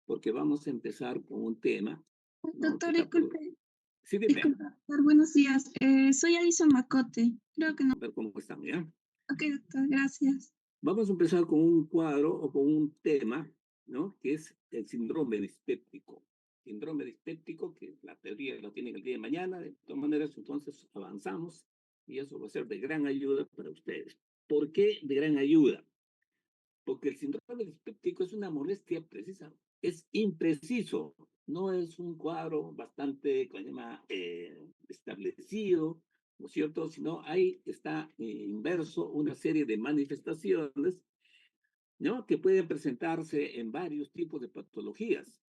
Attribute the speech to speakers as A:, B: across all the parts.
A: porque vamos a empezar con un tema, ¿no? Que
B: Doctor,
A: está por...
B: disculpe,
A: Sí, dime,
B: disculpe, doctor, buenos días. Soy Alison Macote. Creo que no.
A: a ver cómo están, ¿ya?
B: Ok, doctor, gracias.
A: Vamos a empezar con un cuadro o con un tema, ¿no? Que es el síndrome dispéptico. Síndrome dispéptico, que la teoría lo tienen el día de mañana, de todas maneras, entonces avanzamos y eso va a ser de gran ayuda para ustedes. ¿Por qué de gran ayuda? Porque el síndrome dispéptico es una molestia precisa, es impreciso, no es un cuadro bastante, ¿cómo se llama?, establecido, ¿no es cierto? Sino ahí está inverso una serie de manifestaciones, ¿no? Que pueden presentarse en varios tipos de patologías,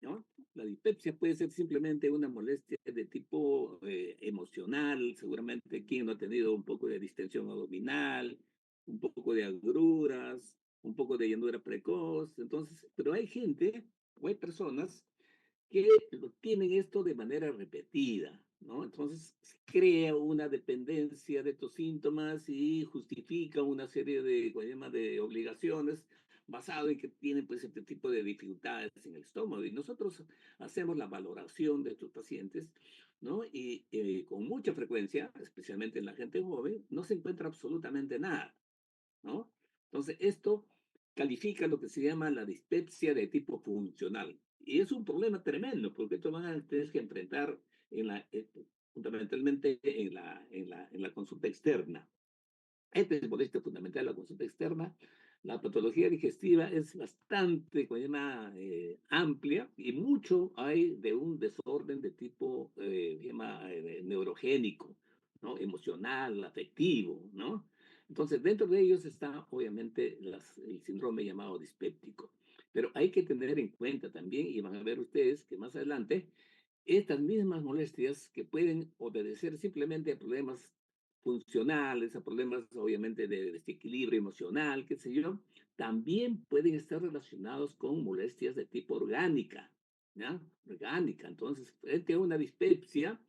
A: ¿no? La dispepsia puede ser simplemente una molestia de tipo emocional, seguramente quien no ha tenido un poco de distensión abdominal, un poco de agruras, un poco de llenura precoz, entonces, pero hay gente o hay personas que tienen esto de manera repetida, ¿no? Entonces crea una dependencia de estos síntomas y justifica una serie de, de obligaciones basado en que tienen pues este tipo de dificultades en el estómago. Y nosotros hacemos la valoración de estos pacientes, ¿no? Y con mucha frecuencia, especialmente en la gente joven, no se encuentra absolutamente nada, ¿no? Entonces, esto califica lo que se llama la dispepsia de tipo funcional. Y es un problema tremendo, porque esto van a tener que enfrentar en fundamentalmente en la consulta externa. Este es el molesto fundamental, la consulta externa. La patología digestiva es bastante amplia y mucho hay de un desorden de tipo neurogénico, ¿no? Emocional, afectivo, ¿no? Entonces, dentro de ellos está obviamente el síndrome llamado dispéptico. Pero hay que tener en cuenta también, y van a ver ustedes que más adelante, estas mismas molestias que pueden obedecer simplemente a problemas funcionales, a problemas obviamente de desequilibrio emocional, qué sé yo, también pueden estar relacionados con molestias de tipo orgánica, ¿ya? Orgánica. Entonces, frente a una dispepsia,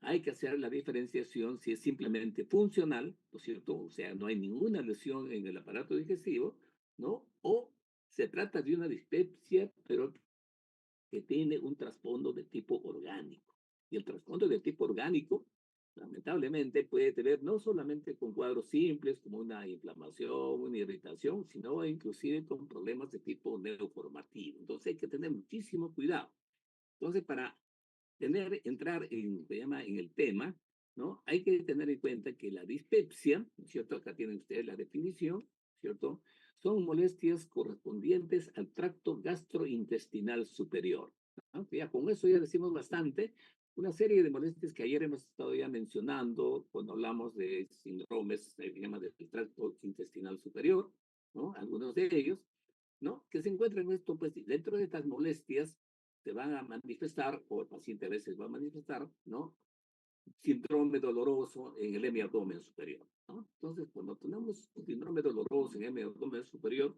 A: hay que hacer la diferenciación si es simplemente funcional, ¿no es cierto? O sea, no hay ninguna lesión en el aparato digestivo, ¿no? O se trata de una dispepsia, pero que tiene un trasfondo de tipo orgánico. Y el trasfondo de tipo orgánico, lamentablemente, puede tener no solamente con cuadros simples como una inflamación, una irritación, sino inclusive con problemas de tipo neuroformativo. Entonces hay que tener muchísimo cuidado. Entonces, para entrar se llama, en el tema, ¿no? Hay que tener en cuenta que la dispepsia, ¿cierto? Acá tienen ustedes la definición, ¿cierto? Son molestias correspondientes al tracto gastrointestinal superior, ¿no? Ya con eso ya decimos bastante. Una serie de molestias que ayer hemos estado ya mencionando cuando hablamos de síndromes, del tracto intestinal superior, ¿no? Algunos de ellos, ¿no? Que se encuentran en esto, pues dentro de estas molestias se van a manifestar, o el paciente a veces va a manifestar, ¿no? Síndrome doloroso en el hemiabdomen superior, ¿no? Entonces, cuando tenemos un síndrome doloroso en el hemiabdomen superior,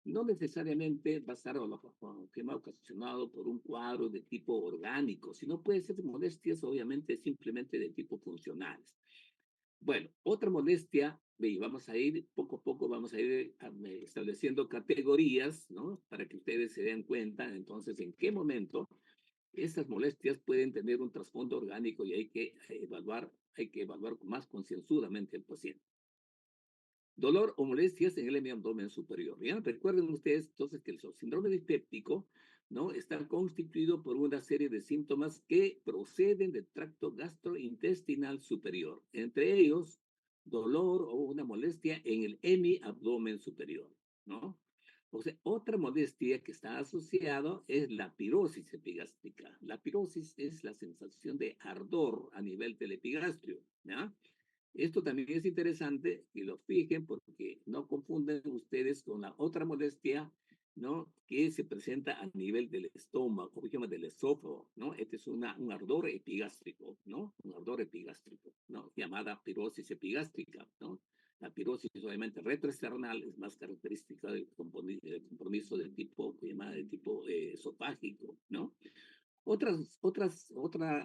A: no necesariamente va a estar ocasionado por un cuadro de tipo orgánico, sino puede ser molestias, obviamente, simplemente de tipo funcionales. Bueno, otra molestia, y vamos a ir poco a poco, vamos a ir estableciendo categorías, ¿no? Para que ustedes se den cuenta, entonces, en qué momento estas molestias pueden tener un trasfondo orgánico y hay que evaluar más concienzudamente al paciente. Dolor o molestias en el abdomen superior. ¿Ya? Recuerden ustedes entonces que el síndrome dispéptico, ¿no? Está constituido por una serie de síntomas que proceden del tracto gastrointestinal superior. Entre ellos, dolor o una molestia en el hemiabdomen superior, ¿no? O sea, otra molestia que está asociada es la pirosis epigástrica. La pirosis es la sensación de ardor a nivel del epigastrio, ¿ya? Esto también es interesante que lo fijen porque no confunden ustedes con la otra molestia, ¿no? Que se presenta a nivel del estómago, o llama del esófago, ¿no? Este es un ardor epigástrico, ¿no? Un ardor epigástrico, ¿no? Llamada pirosis epigástrica, ¿no? La pirosis, obviamente, retroesternal es más característica del compromiso del tipo, llamada de tipo esofágico, ¿no? Otra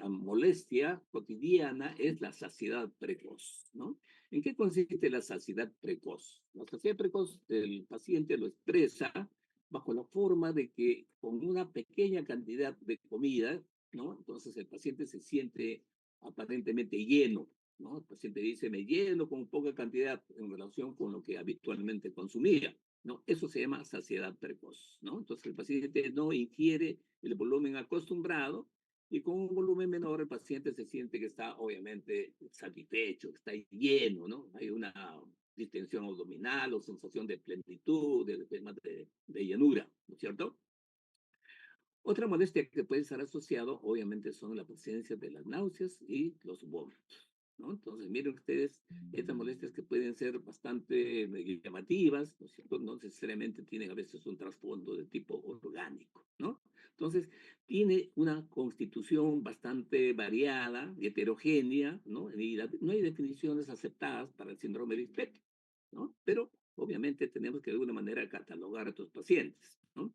A: molestia cotidiana es la saciedad precoz, ¿no? ¿En qué consiste la saciedad precoz? La saciedad precoz, el paciente lo expresa bajo la forma de que con una pequeña cantidad de comida, ¿no? Entonces el paciente se siente aparentemente lleno, ¿no? El paciente dice, me lleno con poca cantidad en relación con lo que habitualmente consumía, ¿no? Eso se llama saciedad precoz, ¿no? Entonces el paciente no ingiere el volumen acostumbrado y con un volumen menor el paciente se siente que está obviamente satisfecho, que está lleno, ¿no? Hay una distensión abdominal o sensación de plenitud, de llenura, ¿no es cierto? Otra molestia que puede estar asociado, obviamente, son la presencia de las náuseas y los vómitos, ¿no? Entonces, miren ustedes, estas molestias que pueden ser bastante llamativas, ¿no es cierto? No necesariamente tienen a veces un trasfondo de tipo orgánico, ¿no? Entonces, tiene una constitución bastante variada y heterogénea, ¿no? Y no hay definiciones aceptadas para el síndrome dispéptico, ¿no? Pero, obviamente, tenemos que de alguna manera catalogar a estos pacientes, ¿no?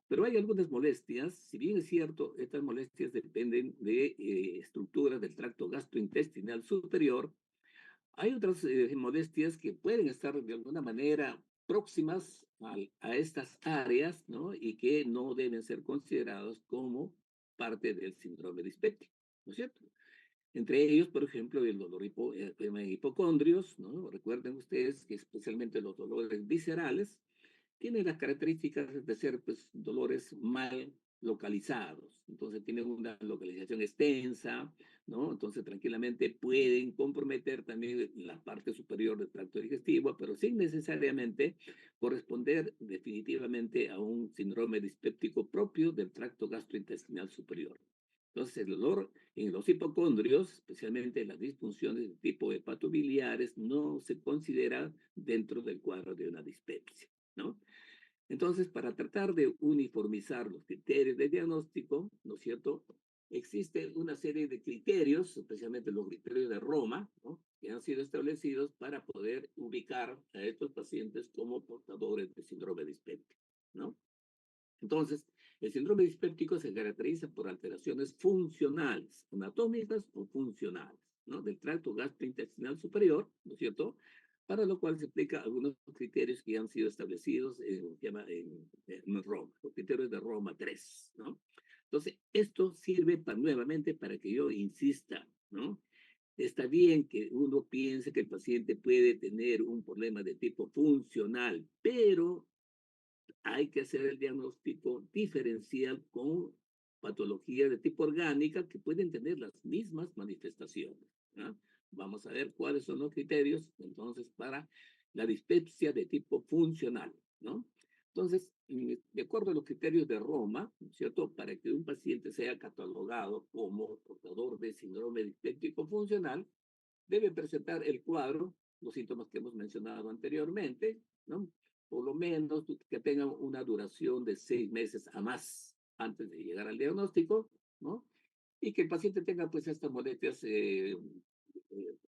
A: Pero hay algunas molestias, si bien es cierto, estas molestias dependen de estructuras del tracto gastrointestinal superior, hay otras molestias que pueden estar de alguna manera próximas a estas áreas, ¿no? Y que no deben ser consideradas como parte del síndrome dispéptico, ¿no es cierto? Entre ellos, por ejemplo, el dolor hipocondrios, ¿no? Recuerden ustedes que especialmente los dolores viscerales tienen las características de ser pues, dolores mal localizados. Entonces tienen una localización extensa, ¿no? Entonces tranquilamente pueden comprometer también la parte superior del tracto digestivo, pero sin necesariamente corresponder definitivamente a un síndrome dispéptico propio del tracto gastrointestinal superior. Entonces, el dolor en los hipocondrios, especialmente en las disfunciones de tipo hepatobiliares, no se considera dentro del cuadro de una dispepsia, ¿no? Entonces, para tratar de uniformizar los criterios de diagnóstico, ¿no es cierto? Existe una serie de criterios, especialmente los criterios de Roma, ¿no? Que han sido establecidos para poder ubicar a estos pacientes como portadores de síndrome dispéptico, ¿no? Entonces, el síndrome dispéptico se caracteriza por alteraciones funcionales, anatómicas o funcionales, ¿no? Del tracto gastrointestinal superior, ¿no es cierto? Para lo cual se aplica algunos criterios que han sido establecidos en Roma, los criterios de Roma 3, ¿no? Entonces, esto sirve nuevamente para que yo insista, ¿no? Está bien que uno piense que el paciente puede tener un problema de tipo funcional, pero hay que hacer el diagnóstico diferencial con patologías de tipo orgánica que pueden tener las mismas manifestaciones, ¿no? Vamos a ver cuáles son los criterios entonces para la dispepsia de tipo funcional, ¿no? Entonces, de acuerdo a los criterios de Roma, ¿no es cierto? Para que un paciente sea catalogado como portador de síndrome dispéptico funcional, debe presentar el cuadro, los síntomas que hemos mencionado anteriormente, ¿no? Por lo menos que tengan una duración de 6 meses a más antes de llegar al diagnóstico, ¿no? Y que el paciente tenga pues estas molestias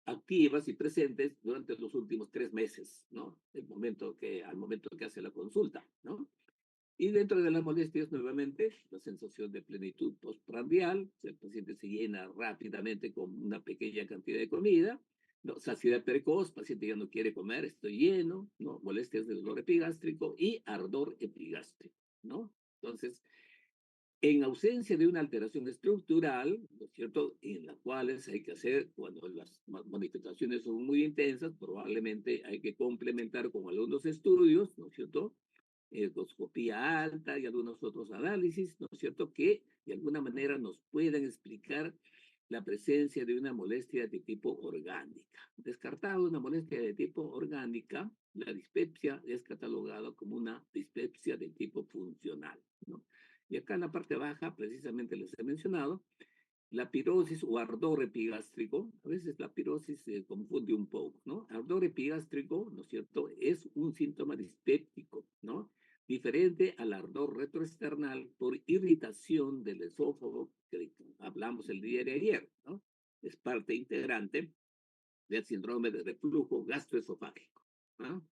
A: activas y presentes durante los últimos 3 meses, ¿no? Al momento que hace la consulta, ¿no? Y dentro de las molestias, nuevamente, la sensación de plenitud postprandial, el paciente se llena rápidamente con una pequeña cantidad de comida, ¿no? Saciedad precoz, paciente ya no quiere comer, estoy lleno, ¿no? Molestias de dolor epigástrico y ardor epigástrico, ¿no? Entonces, en ausencia de una alteración estructural, ¿no es cierto?, en las cuales hay que hacer, cuando las manifestaciones son muy intensas, probablemente hay que complementar con algunos estudios, ¿no es cierto?, endoscopía alta y algunos otros análisis, ¿no es cierto?, que de alguna manera nos puedan explicar la presencia de una molestia de tipo orgánica. Descartado una molestia de tipo orgánica, la dispepsia es catalogada como una dispepsia de tipo funcional, ¿no? Y acá en la parte baja, precisamente les he mencionado, la pirosis o ardor epigástrico, a veces la pirosis se confunde un poco, ¿no? Ardor epigástrico, ¿no es cierto?, es un síntoma dispéptico, ¿no? Diferente al ardor retroesternal por irritación del esófago, que hablamos el día de ayer, ¿no? Es parte integrante del síndrome de reflujo gastroesofágico, ¿no?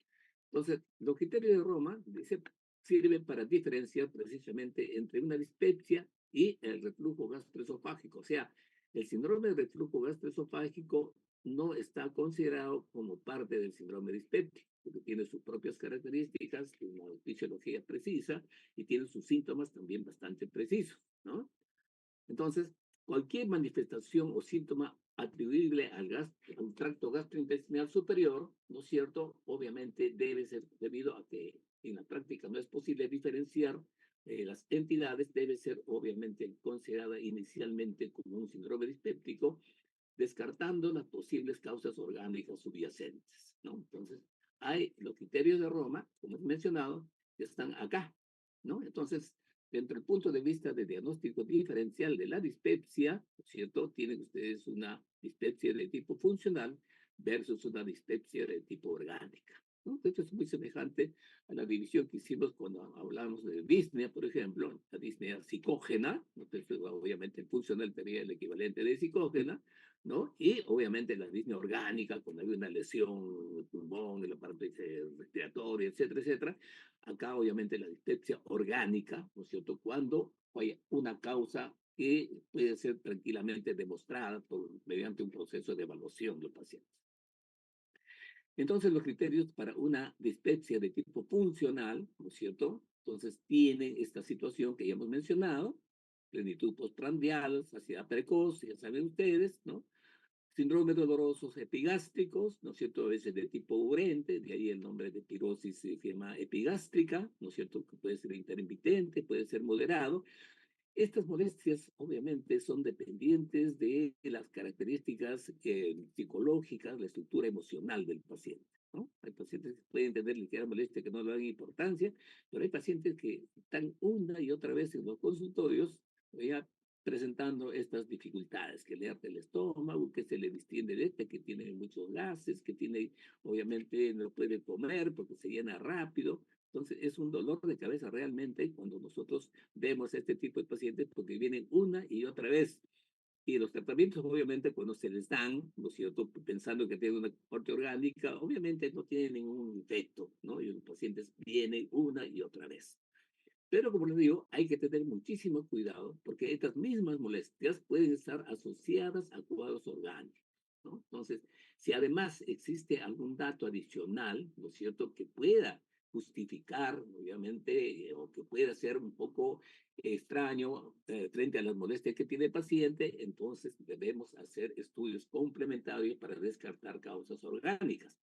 A: Entonces, los criterios de Roma dice, sirven para diferenciar precisamente entre una dispepsia y el reflujo gastroesofágico. O sea, el síndrome de reflujo gastroesofágico no está considerado como parte del síndrome dispéptico, porque tiene sus propias características, una fisiología precisa y tiene sus síntomas también bastante precisos, ¿no? Entonces, cualquier manifestación o síntoma atribuible al tracto gastrointestinal superior, ¿no es cierto? Obviamente debe ser debido a que en la práctica no es posible diferenciar las entidades, debe ser obviamente considerada inicialmente como un síndrome dispéptico, descartando las posibles causas orgánicas subyacentes, ¿no? Entonces, hay los criterios de Roma, como he mencionado, que están acá, ¿no? Entonces, dentro del punto de vista de diagnóstico diferencial de la dispepsia, ¿cierto? Tienen ustedes una dispepsia de tipo funcional versus una dispepsia de tipo orgánica, ¿no? Esto es muy semejante a la división que hicimos cuando hablamos de disnea, por ejemplo, la disnea psicógena, entonces, obviamente funcional sería el equivalente de psicógena, ¿no? Y obviamente la disnea orgánica, cuando hay una lesión en el pulmón, en la parte respiratoria, etcétera, etcétera. Acá obviamente la dispepsia orgánica, ¿no es cierto? Cuando hay una causa que puede ser tranquilamente demostrada mediante un proceso de evaluación del paciente. Entonces, los criterios para una dispepsia de tipo funcional, ¿no es cierto? Entonces, tienen esta situación que ya hemos mencionado, plenitud postprandial, saciedad precoz, ya saben ustedes, ¿no? Síndrome dolorosos epigástricos, ¿no es cierto? A veces de tipo urente, de ahí el nombre de pirosis se llama epigástrica, ¿no es cierto? Que puede ser intermitente, puede ser moderado. Estas molestias, obviamente, son dependientes de las características psicológicas, la estructura emocional del paciente, ¿no? Hay pacientes que pueden tener ligera molestia que no le dan importancia, pero hay pacientes que están una y otra vez en los consultorios, ya presentando estas dificultades, que le arde el estómago, que se le distiende el este, que tiene muchos gases, que tiene, obviamente, no puede comer porque se llena rápido. Entonces, es un dolor de cabeza realmente cuando nosotros vemos este tipo de pacientes porque vienen una y otra vez. Y los tratamientos, obviamente, cuando se les dan, ¿no es cierto? Pensando que tienen una parte orgánica, obviamente no tienen ningún efecto, ¿no? Y los pacientes vienen una y otra vez. Pero como les digo, hay que tener muchísimo cuidado porque estas mismas molestias pueden estar asociadas a cuadros orgánicos, ¿no? Entonces, si además existe algún dato adicional, ¿no es cierto?, que pueda justificar, obviamente, o que pueda ser un poco extraño frente a las molestias que tiene el paciente, entonces debemos hacer estudios complementarios para descartar causas orgánicas.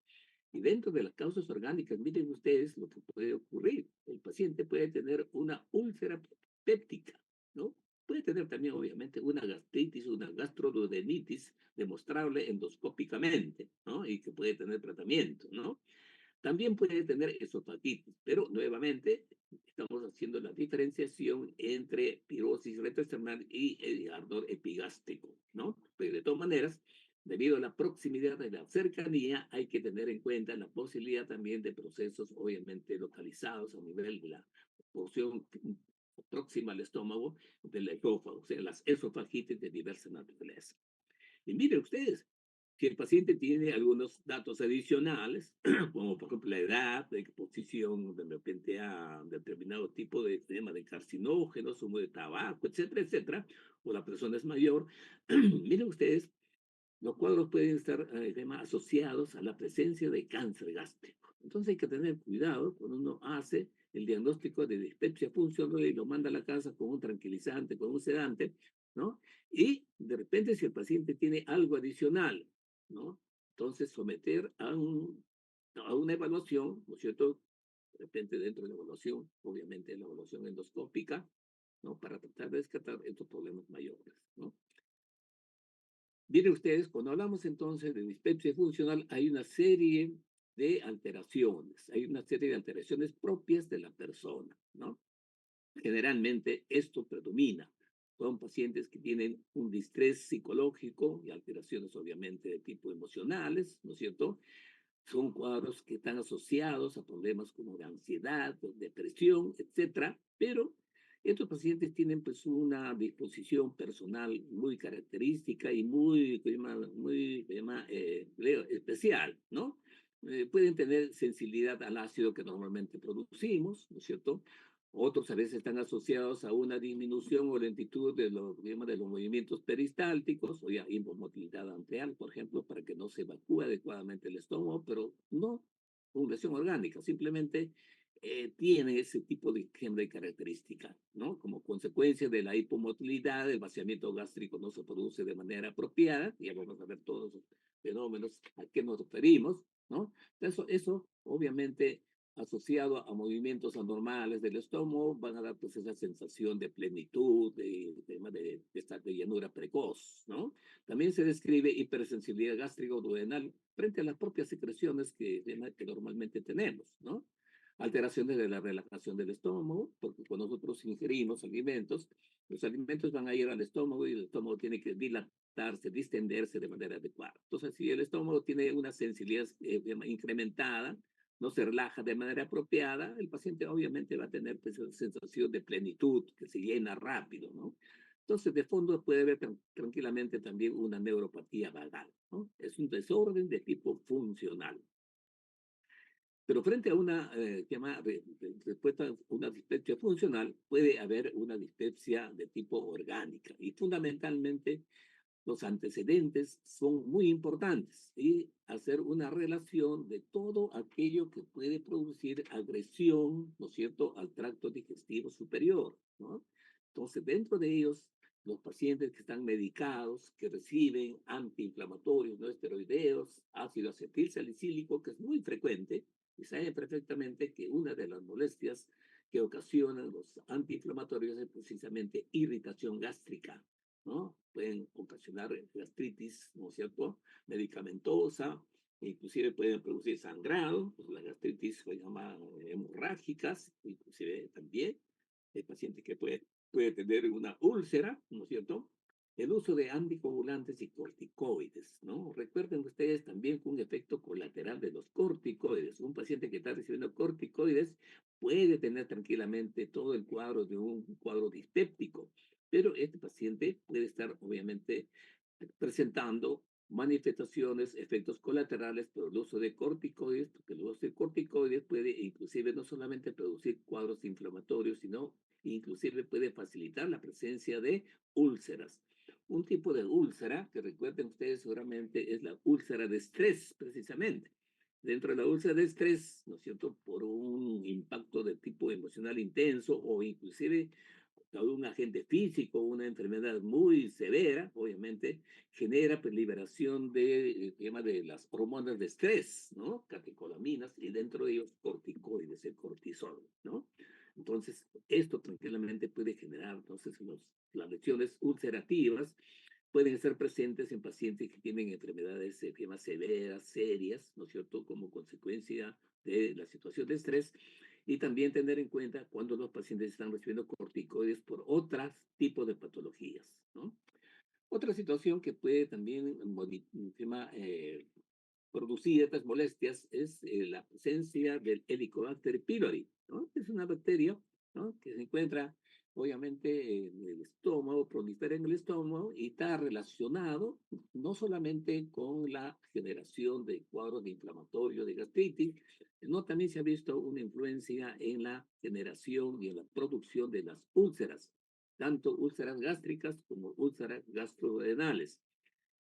A: Y dentro de las causas orgánicas, miren ustedes lo que puede ocurrir. El paciente puede tener una úlcera péptica, ¿no? Puede tener también, obviamente, una gastritis, una gastroduodenitis demostrable endoscópicamente, ¿no? Y que puede tener tratamiento, ¿no? También puede tener esofagitis, pero nuevamente estamos haciendo la diferenciación entre pirosis retroesternal y el ardor epigástrico, ¿no? Pero de todas maneras, debido a la proximidad y la cercanía, hay que tener en cuenta la posibilidad también de procesos obviamente localizados a nivel de la porción próxima al estómago del esófago, o sea, las esofagitis de diversa naturaleza. Y miren ustedes, si el paciente tiene algunos datos adicionales, como por ejemplo la edad, la exposición de repente a determinado tipo de tema de carcinógenos, humo de tabaco, etcétera, etcétera, o la persona es mayor, miren ustedes, los cuadros pueden estar asociados a la presencia de cáncer gástrico. Entonces hay que tener cuidado cuando uno hace el diagnóstico de dispepsia funcional y lo manda a la casa con un tranquilizante, con un sedante, ¿no? Y de repente si el paciente tiene algo adicional, ¿no? Entonces someter a una evaluación, ¿no es cierto? De repente dentro de la evaluación, obviamente la evaluación endoscópica, ¿no? Para tratar de descartar estos problemas mayores, ¿no? Miren ustedes, cuando hablamos entonces de dispepsia funcional, hay una serie de alteraciones, hay una serie de alteraciones propias de la persona, ¿no? Generalmente esto predomina. Son pacientes que tienen un distrés psicológico y alteraciones obviamente de tipo emocionales, ¿no es cierto? Son cuadros que están asociados a problemas como de ansiedad, depresión, etcétera, pero estos pacientes tienen pues una disposición personal muy característica y muy especial, ¿no? Pueden tener sensibilidad al ácido que normalmente producimos, ¿no es cierto? Otros a veces están asociados a una disminución o lentitud de los movimientos peristálticos o ya hipomotilidad antreal, por ejemplo, para que no se evacúe adecuadamente el estómago, pero no fundación orgánica, simplemente tiene ese tipo de característica, ¿no? Como consecuencia de la hipomotilidad, el vaciamiento gástrico no se produce de manera apropiada, ya vamos a ver todos los fenómenos a qué nos referimos, ¿no? Eso obviamente asociado a movimientos anormales del estómago, van a dar pues esa sensación de plenitud, de llanura precoz, ¿no? También se describe hipersensibilidad gástrico-duodenal frente a las propias secreciones que normalmente tenemos, ¿no? Alteraciones de la relajación del estómago, porque cuando nosotros ingerimos alimentos, los alimentos van a ir al estómago y el estómago tiene que dilatarse, distenderse de manera adecuada. Entonces, si el estómago tiene una sensibilidad incrementada, no se relaja de manera apropiada, el paciente obviamente va a tener pues, esa sensación de plenitud, que se llena rápido, ¿no? Entonces, de fondo puede haber tranquilamente también una neuropatía vagal, ¿no? Es un desorden de tipo funcional. Pero frente a una respuesta a una dispepsia funcional, puede haber una dispepsia de tipo orgánica. Y fundamentalmente, los antecedentes son muy importantes y hacer una relación de todo aquello que puede producir agresión, ¿no es cierto?, al tracto digestivo superior, ¿no? Entonces, dentro de ellos, los pacientes que están medicados, que reciben antiinflamatorios no esteroideos, ácido acetilsalicílico, que es muy frecuente, y saben perfectamente que una de las molestias que ocasionan los antiinflamatorios es precisamente irritación gástrica, ¿no? Pueden ocasionar gastritis, ¿no es cierto?, medicamentosa, inclusive pueden producir sangrado, pues la gastritis se llama hemorrágicas, inclusive también el paciente que puede tener una úlcera, ¿no es cierto? El uso de anticoagulantes y corticoides, ¿no? Recuerden ustedes también que un efecto colateral de los corticoides, un paciente que está recibiendo corticoides puede tener tranquilamente todo el cuadro de un cuadro dispéptico, pero este paciente puede estar obviamente presentando manifestaciones, efectos colaterales por el uso de corticoides, porque el uso de corticoides puede inclusive no solamente producir cuadros inflamatorios, sino inclusive puede facilitar la presencia de úlceras. Un tipo de úlcera, que recuerden ustedes seguramente, es la úlcera de estrés, precisamente. Dentro de la úlcera de estrés, ¿no es cierto?, por un impacto de tipo emocional intenso o inclusive un agente físico, una enfermedad muy severa, obviamente, genera pues, liberación de las hormonas de estrés, ¿no? Catecolaminas, y dentro de ellos corticoides, el cortisol, ¿no? Entonces, esto tranquilamente puede generar, entonces, las lesiones ulcerativas pueden estar presentes en pacientes que tienen enfermedades severas, serias, ¿no es cierto?, como consecuencia de la situación de estrés, y también tener en cuenta cuando los pacientes están recibiendo corticoides por otros tipos de patologías, ¿no? Otra situación que puede también producir estas molestias es la presencia del Helicobacter pylori, ¿no? Es una bacteria, ¿no?, que se encuentra obviamente en el estómago, prolifera en el estómago y está relacionado no solamente con la generación de cuadros de inflamatorio, de gastritis, sino también se ha visto una influencia en la generación y en la producción de las úlceras, tanto úlceras gástricas como úlceras gastrodenales.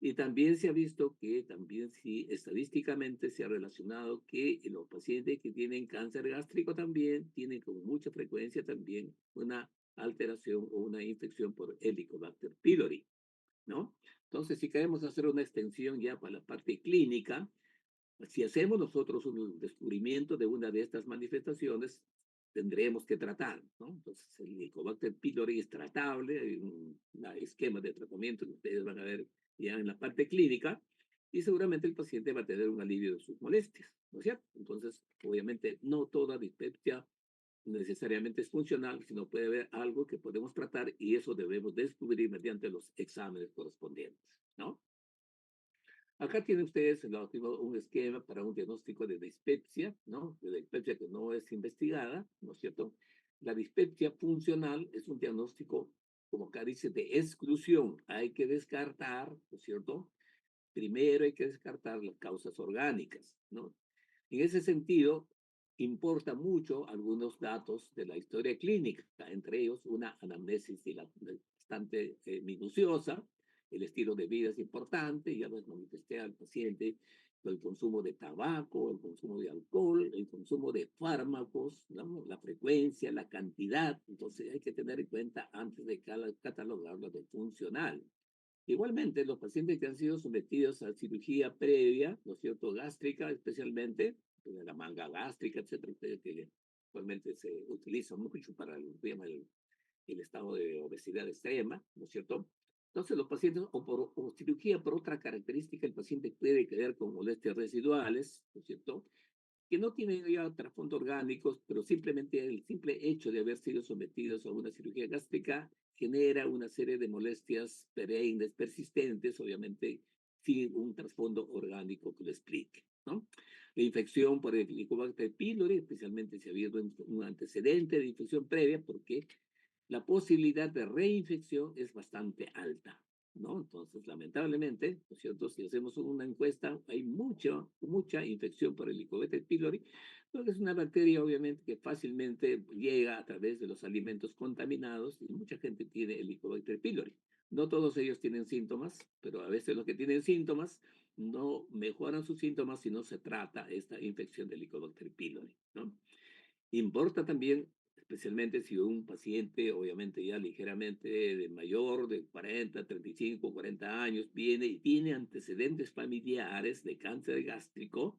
A: Y también se ha visto que también sí, estadísticamente se ha relacionado que los pacientes que tienen cáncer gástrico también tienen con mucha frecuencia también una alteración o una infección por Helicobacter pylori, ¿no? Entonces, si queremos hacer una extensión ya para la parte clínica, si hacemos nosotros un descubrimiento de una de estas manifestaciones, tendremos que tratar, ¿no? Entonces, el Helicobacter pylori es tratable, hay un esquema de tratamiento que ustedes van a ver ya en la parte clínica, y seguramente el paciente va a tener un alivio de sus molestias, ¿no es cierto? Entonces, obviamente, no toda dispepsia necesariamente es funcional, sino puede haber algo que podemos tratar y eso debemos descubrir mediante los exámenes correspondientes, ¿no? Acá tienen ustedes un esquema para un diagnóstico de dispepsia, ¿no? De dispepsia que no es investigada, ¿no es cierto? La dispepsia funcional es un diagnóstico, como acá dice, de exclusión. Hay que descartar, ¿no es cierto? Primero hay que descartar las causas orgánicas, ¿no? En ese sentido, importa mucho algunos datos de la historia clínica, entre ellos una anamnesis bastante minuciosa, el estilo de vida es importante, ya les manifesté al paciente el consumo de tabaco, el consumo de alcohol, el consumo de fármacos, ¿no? La frecuencia, la cantidad. Entonces hay que tener en cuenta antes de catalogarlo de funcional. Igualmente, los pacientes que han sido sometidos a cirugía previa, ¿no es cierto?, gástrica especialmente, de la manga gástrica, etcétera, que actualmente se utiliza mucho para el estado de obesidad extrema, ¿no es cierto? Entonces, los pacientes, o cirugía por otra característica, el paciente puede quedar con molestias residuales, ¿no es cierto?, que no tienen ya trasfondo orgánicos, pero simplemente el simple hecho de haber sido sometidos a una cirugía gástrica genera una serie de molestias perennes, persistentes, obviamente sin un trasfondo orgánico que lo explique, ¿no? La infección por el Helicobacter pylori, especialmente si ha habido un antecedente de infección previa, porque la posibilidad de reinfección es bastante alta, ¿no? Entonces, lamentablemente, ¿no es cierto? Si hacemos una encuesta, hay mucha infección por el Helicobacter pylori, porque es una bacteria, obviamente, que fácilmente llega a través de los alimentos contaminados y mucha gente tiene el Helicobacter pylori. No todos ellos tienen síntomas, pero a veces los que tienen síntomas no mejoran sus síntomas si no se trata esta infección del Helicobacter pylori, ¿no? Importa también, especialmente si un paciente, obviamente ya ligeramente de mayor, de 40, 35, 40 años, viene y tiene antecedentes familiares de cáncer gástrico,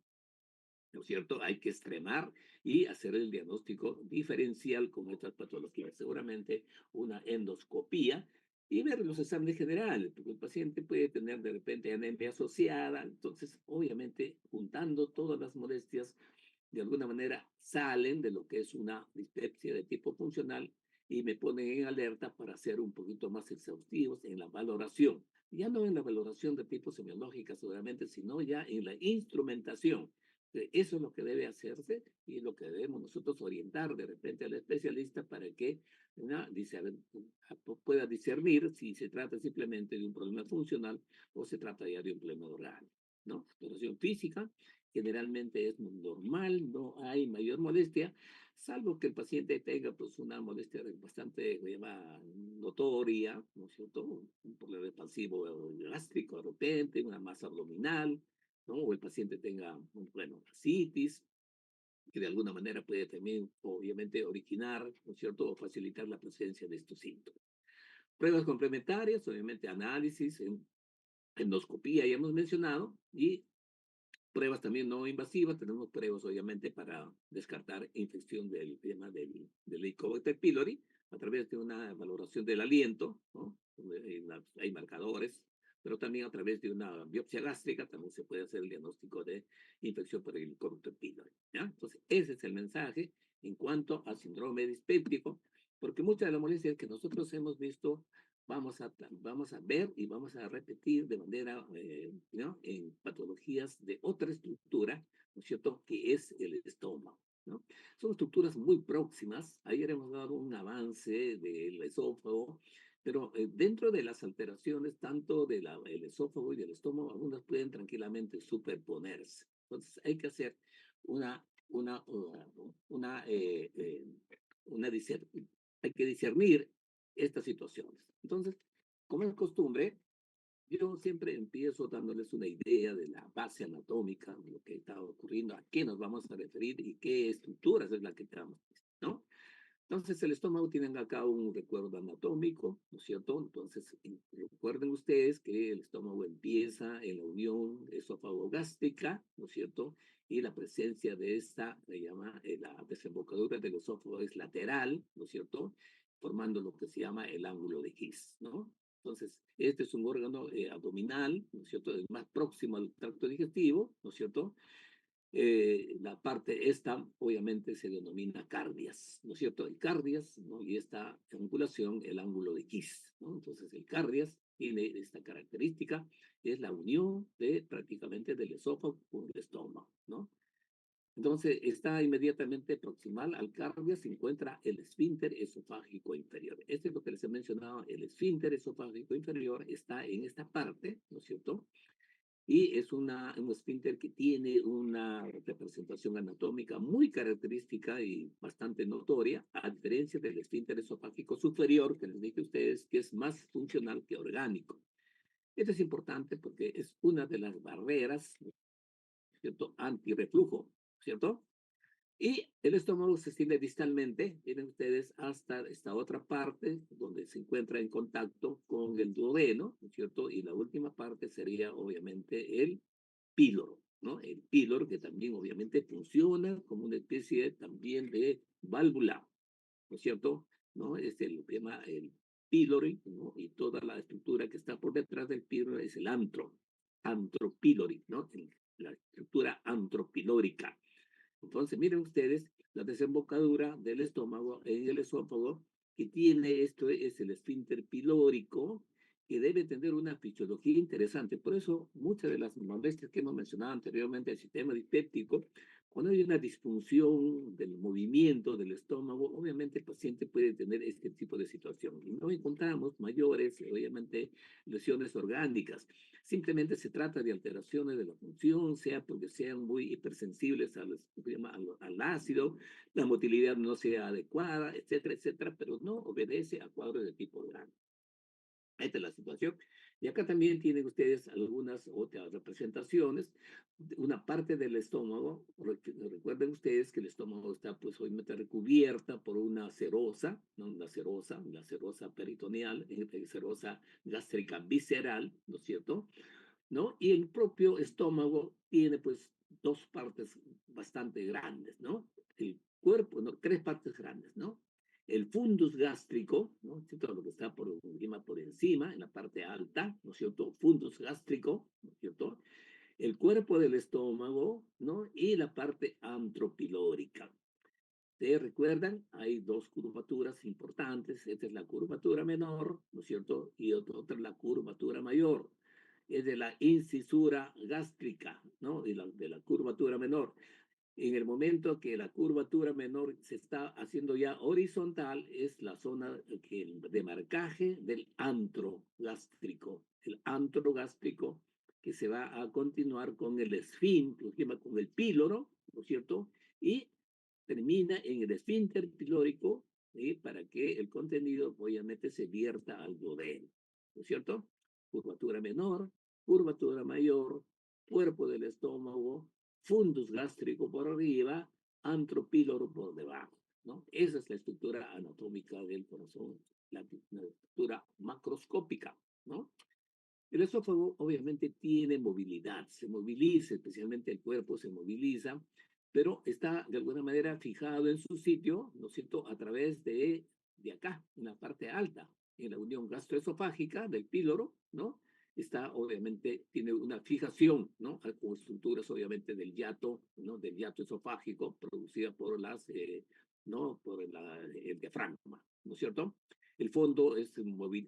A: ¿no es cierto? Hay que extremar y hacer el diagnóstico diferencial con estas patologías. Seguramente una endoscopía y ver los exámenes generales, porque el paciente puede tener de repente anemia asociada. Entonces, obviamente, juntando todas las molestias, de alguna manera salen de lo que es una dispepsia de tipo funcional y me ponen en alerta para ser un poquito más exhaustivos en la valoración. Ya no en la valoración de tipo semiológica seguramente, sino ya en la instrumentación. Eso es lo que debe hacerse y lo que debemos nosotros orientar de repente al especialista para que pueda discernir si se trata simplemente de un problema funcional o se trata ya de un problema orgánico, ¿no? Exploración física generalmente es normal, no hay mayor molestia, salvo que el paciente tenga pues una molestia bastante notoria, ¿no es cierto? Un problema expansivo gástrico de repente, una masa abdominal, ¿no? O el paciente tenga, bueno, asitis, que de alguna manera puede también, obviamente, originar, ¿no es cierto?, o facilitar la presencia de estos síntomas. Pruebas complementarias, obviamente, análisis, endoscopía, ya hemos mencionado, y pruebas también no invasivas, tenemos pruebas obviamente para descartar infección del tema del Helicobacter pylori a través de una valoración del aliento, ¿no? Hay marcadores, pero también a través de una biopsia gástrica también se puede hacer el diagnóstico de infección por el Helicobacter pylori, ¿ya? Entonces, ese es el mensaje en cuanto al síndrome dispéptico, porque muchas de las molestias que nosotros hemos visto vamos a ver y vamos a repetir de manera, ¿no?, en patologías de otra estructura, ¿no es cierto?, que es el estómago, ¿no? Son estructuras muy próximas. Ayer hemos dado un avance del esófago, pero dentro de las alteraciones, tanto del esófago y del estómago, algunas pueden tranquilamente superponerse. Entonces, hay que hacer una, una, uh, una, una hay que discernir estas situaciones. Entonces, como es costumbre, yo siempre empiezo dándoles una idea de la base anatómica, de lo que está ocurriendo, a qué nos vamos a referir y qué estructuras es la que tenemos, ¿no? Entonces, el estómago tiene acá un recuerdo anatómico, ¿no es cierto? Entonces, recuerden ustedes que el estómago empieza en la unión esófago-gástrica, ¿no es cierto? Y la presencia de esta, se llama, la desembocadura del esófago es lateral, ¿no es cierto? Formando lo que se llama el ángulo de His, ¿no? Entonces, este es un órgano abdominal, ¿no es cierto? El más próximo al tracto digestivo, ¿no es cierto? La parte esta obviamente se denomina cardias, ¿no es cierto? El cardias, ¿no? Y esta angulación, el ángulo de Kiss, ¿no? Entonces el cardias tiene esta característica, es la unión de prácticamente del esófago con el estómago, ¿no? Entonces está inmediatamente proximal al cardias se encuentra el esfínter esofágico inferior. Este es lo que les he mencionado, el esfínter esofágico inferior está en esta parte, ¿no es cierto? Y es un esfínter que tiene una representación anatómica muy característica y bastante notoria, a diferencia del esfínter esofágico superior, que les dije a ustedes que es más funcional que orgánico. Esto es importante porque es una de las barreras ¿cierto? Antirreflujo, ¿cierto? Y el estómago se extiende distalmente, miren ustedes, hasta esta otra parte donde se encuentra en contacto con el duodeno, ¿no es cierto? Y la última parte sería obviamente el píloro, ¿no? El píloro que también obviamente funciona como una especie también de válvula, ¿no es cierto? ¿No? Es lo que llama el pílori, ¿no? Y toda la estructura que está por detrás del píloro es el antropílori, ¿no? La estructura antropilórica. Entonces, miren ustedes, la desembocadura del estómago en el esófago que tiene esto es el esfínter pilórico, que debe tener una fisiología interesante. Por eso, muchas de las molestias que hemos mencionado anteriormente del sistema dispéptico, cuando hay una disfunción del movimiento del estómago, obviamente el paciente puede tener este tipo de situación. Y no encontramos mayores, obviamente, lesiones orgánicas. Simplemente se trata de alteraciones de la función, sea porque sean muy hipersensibles al ácido, la motilidad no sea adecuada, etcétera, etcétera, pero no obedece a cuadros de tipo grande. Esta es la situación. Y acá también tienen ustedes algunas otras representaciones. Una parte del estómago, recuerden ustedes que el estómago está pues obviamente recubierta por una serosa, ¿no? La serosa peritoneal, serosa gástrica visceral, ¿no es cierto? ¿No? Y el propio estómago tiene pues dos partes bastante grandes, ¿no? El cuerpo, no, tres partes grandes, ¿no? El fundus gástrico, ¿no? ¿Cierto? Lo que está por encima, en la parte alta, ¿no es cierto? Fundus gástrico, ¿no es cierto? El cuerpo del estómago, ¿no? Y la parte antropilórica. ¿Ustedes recuerdan? Hay dos curvaturas importantes. Esta es la curvatura menor, ¿no es cierto? Y otra es la curvatura mayor. Es de la incisura gástrica, ¿no? De la curvatura menor. En el momento que la curvatura menor se está haciendo ya horizontal, es la zona de marcaje del antro gástrico. El antro gástrico que se va a continuar con el esfínter, con el píloro, ¿no es cierto? Y termina en el esfínter pilórico, ¿sí? Para que el contenido obviamente se vierta al duodeno, ¿no es cierto? Curvatura menor, curvatura mayor, cuerpo del estómago, fundus gástrico por arriba, antropíloro por debajo, ¿no? Esa es la estructura anatómica del corazón, la estructura macroscópica, ¿no? El esófago obviamente tiene movilidad, se moviliza, especialmente el cuerpo se moviliza, pero está de alguna manera fijado en su sitio, ¿no es cierto?, a través de acá, en la parte alta, en la unión gastroesofágica del píloro, ¿no? Está obviamente, tiene una fijación, ¿no? Con estructuras obviamente del hiato, ¿no? Del hiato esofágico producida por ¿no? Por el diafragma, ¿no es cierto? El fondo es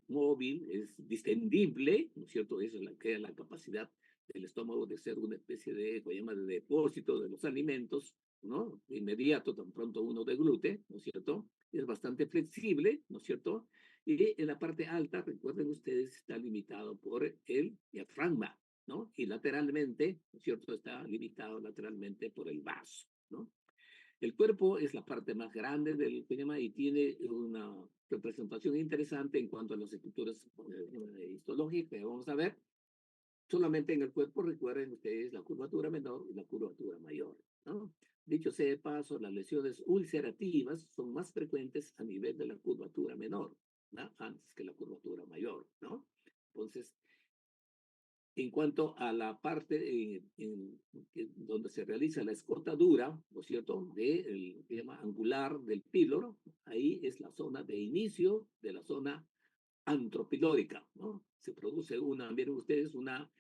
A: móvil, es distendible, ¿no es cierto? Esa es la capacidad del estómago de ser una especie de, se llama, de depósito de los alimentos, ¿no? De inmediato, tan pronto uno deglute, ¿no es cierto? Es bastante flexible, ¿no es cierto? Y en la parte alta, recuerden ustedes, está limitado por el diafragma, ¿no? Y lateralmente, ¿no es cierto? Está limitado lateralmente por el vaso, ¿no? El cuerpo es la parte más grande del clima y tiene una representación interesante en cuanto a las estructuras histológicas que vamos a ver. Solamente en el cuerpo recuerden ustedes la curvatura menor y la curvatura mayor, ¿no? Dicho sea de paso, las lesiones ulcerativas son más frecuentes a nivel de la curvatura menor, ¿no? Antes que la curvatura mayor, ¿no? Entonces, en cuanto a la parte donde se realiza la escotadura, ¿no es cierto?, del tema angular del píloro, ahí es la zona de inicio de la zona antropilórica, ¿no? Se produce miren ustedes, una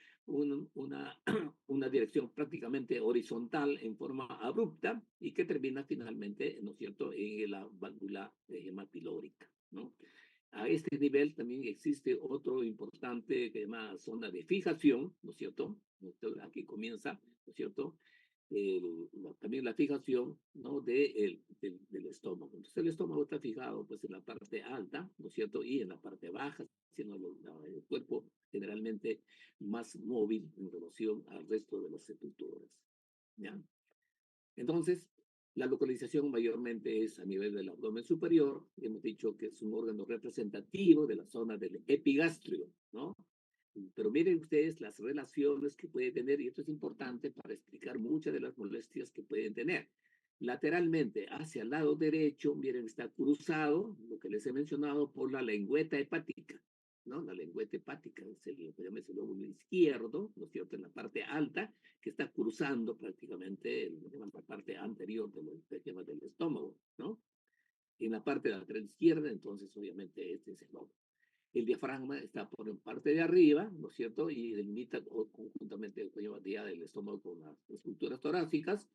A: dirección prácticamente horizontal en forma abrupta y que termina finalmente, ¿no es cierto?, en la válvula hemapilórica, ¿no? A este nivel también existe otro importante que se llama zona de fijación, ¿no es cierto? Entonces, aquí comienza, ¿no es cierto? También la fijación, ¿no? Del estómago. Entonces el estómago está fijado pues en la parte alta, ¿no es cierto? Y en la parte baja, siendo el cuerpo generalmente más móvil en relación al resto de las estructuras, ¿ya? Entonces, la localización mayormente es a nivel del abdomen superior. Hemos dicho que es un órgano representativo de la zona del epigastrio, ¿no? Pero miren ustedes las relaciones que puede tener, y esto es importante para explicar muchas de las molestias que pueden tener. Lateralmente, hacia el lado derecho, miren, está cruzado, lo que les he mencionado, por la lengüeta hepática, ¿no? La lengüeta hepática es lo que llama el lóbulo izquierdo, ¿no es cierto?, en la parte alta, que está cruzando prácticamente la parte anterior del estómago, ¿no? En la parte de la izquierda, entonces, obviamente, este es el lóbulo. El diafragma está por la parte de arriba, ¿no es cierto? Y delimita conjuntamente con la día del estómago con las estructuras torácicas.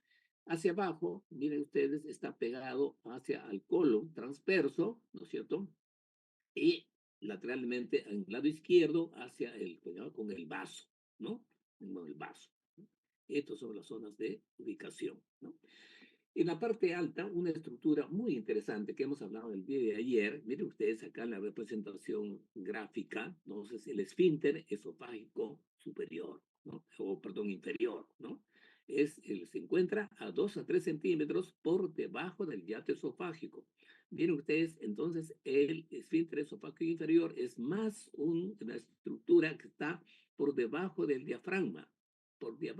A: Hacia abajo, miren ustedes, está pegado hacia el colon transverso, ¿no es cierto? Y lateralmente en el lado izquierdo hacia con el vaso, ¿no? Con el vaso. Estas son las zonas de ubicación, ¿no? En la parte alta, una estructura muy interesante que hemos hablado el día de ayer. Miren ustedes acá en la representación gráfica, ¿no? Es el esfínter esofágico superior, ¿no? O, perdón, inferior, ¿no? Se encuentra a 2 a 3 centímetros por debajo del hiato esofágico. Miren ustedes, entonces, el esfínter esofágico inferior es más una estructura que está por debajo del diafragma,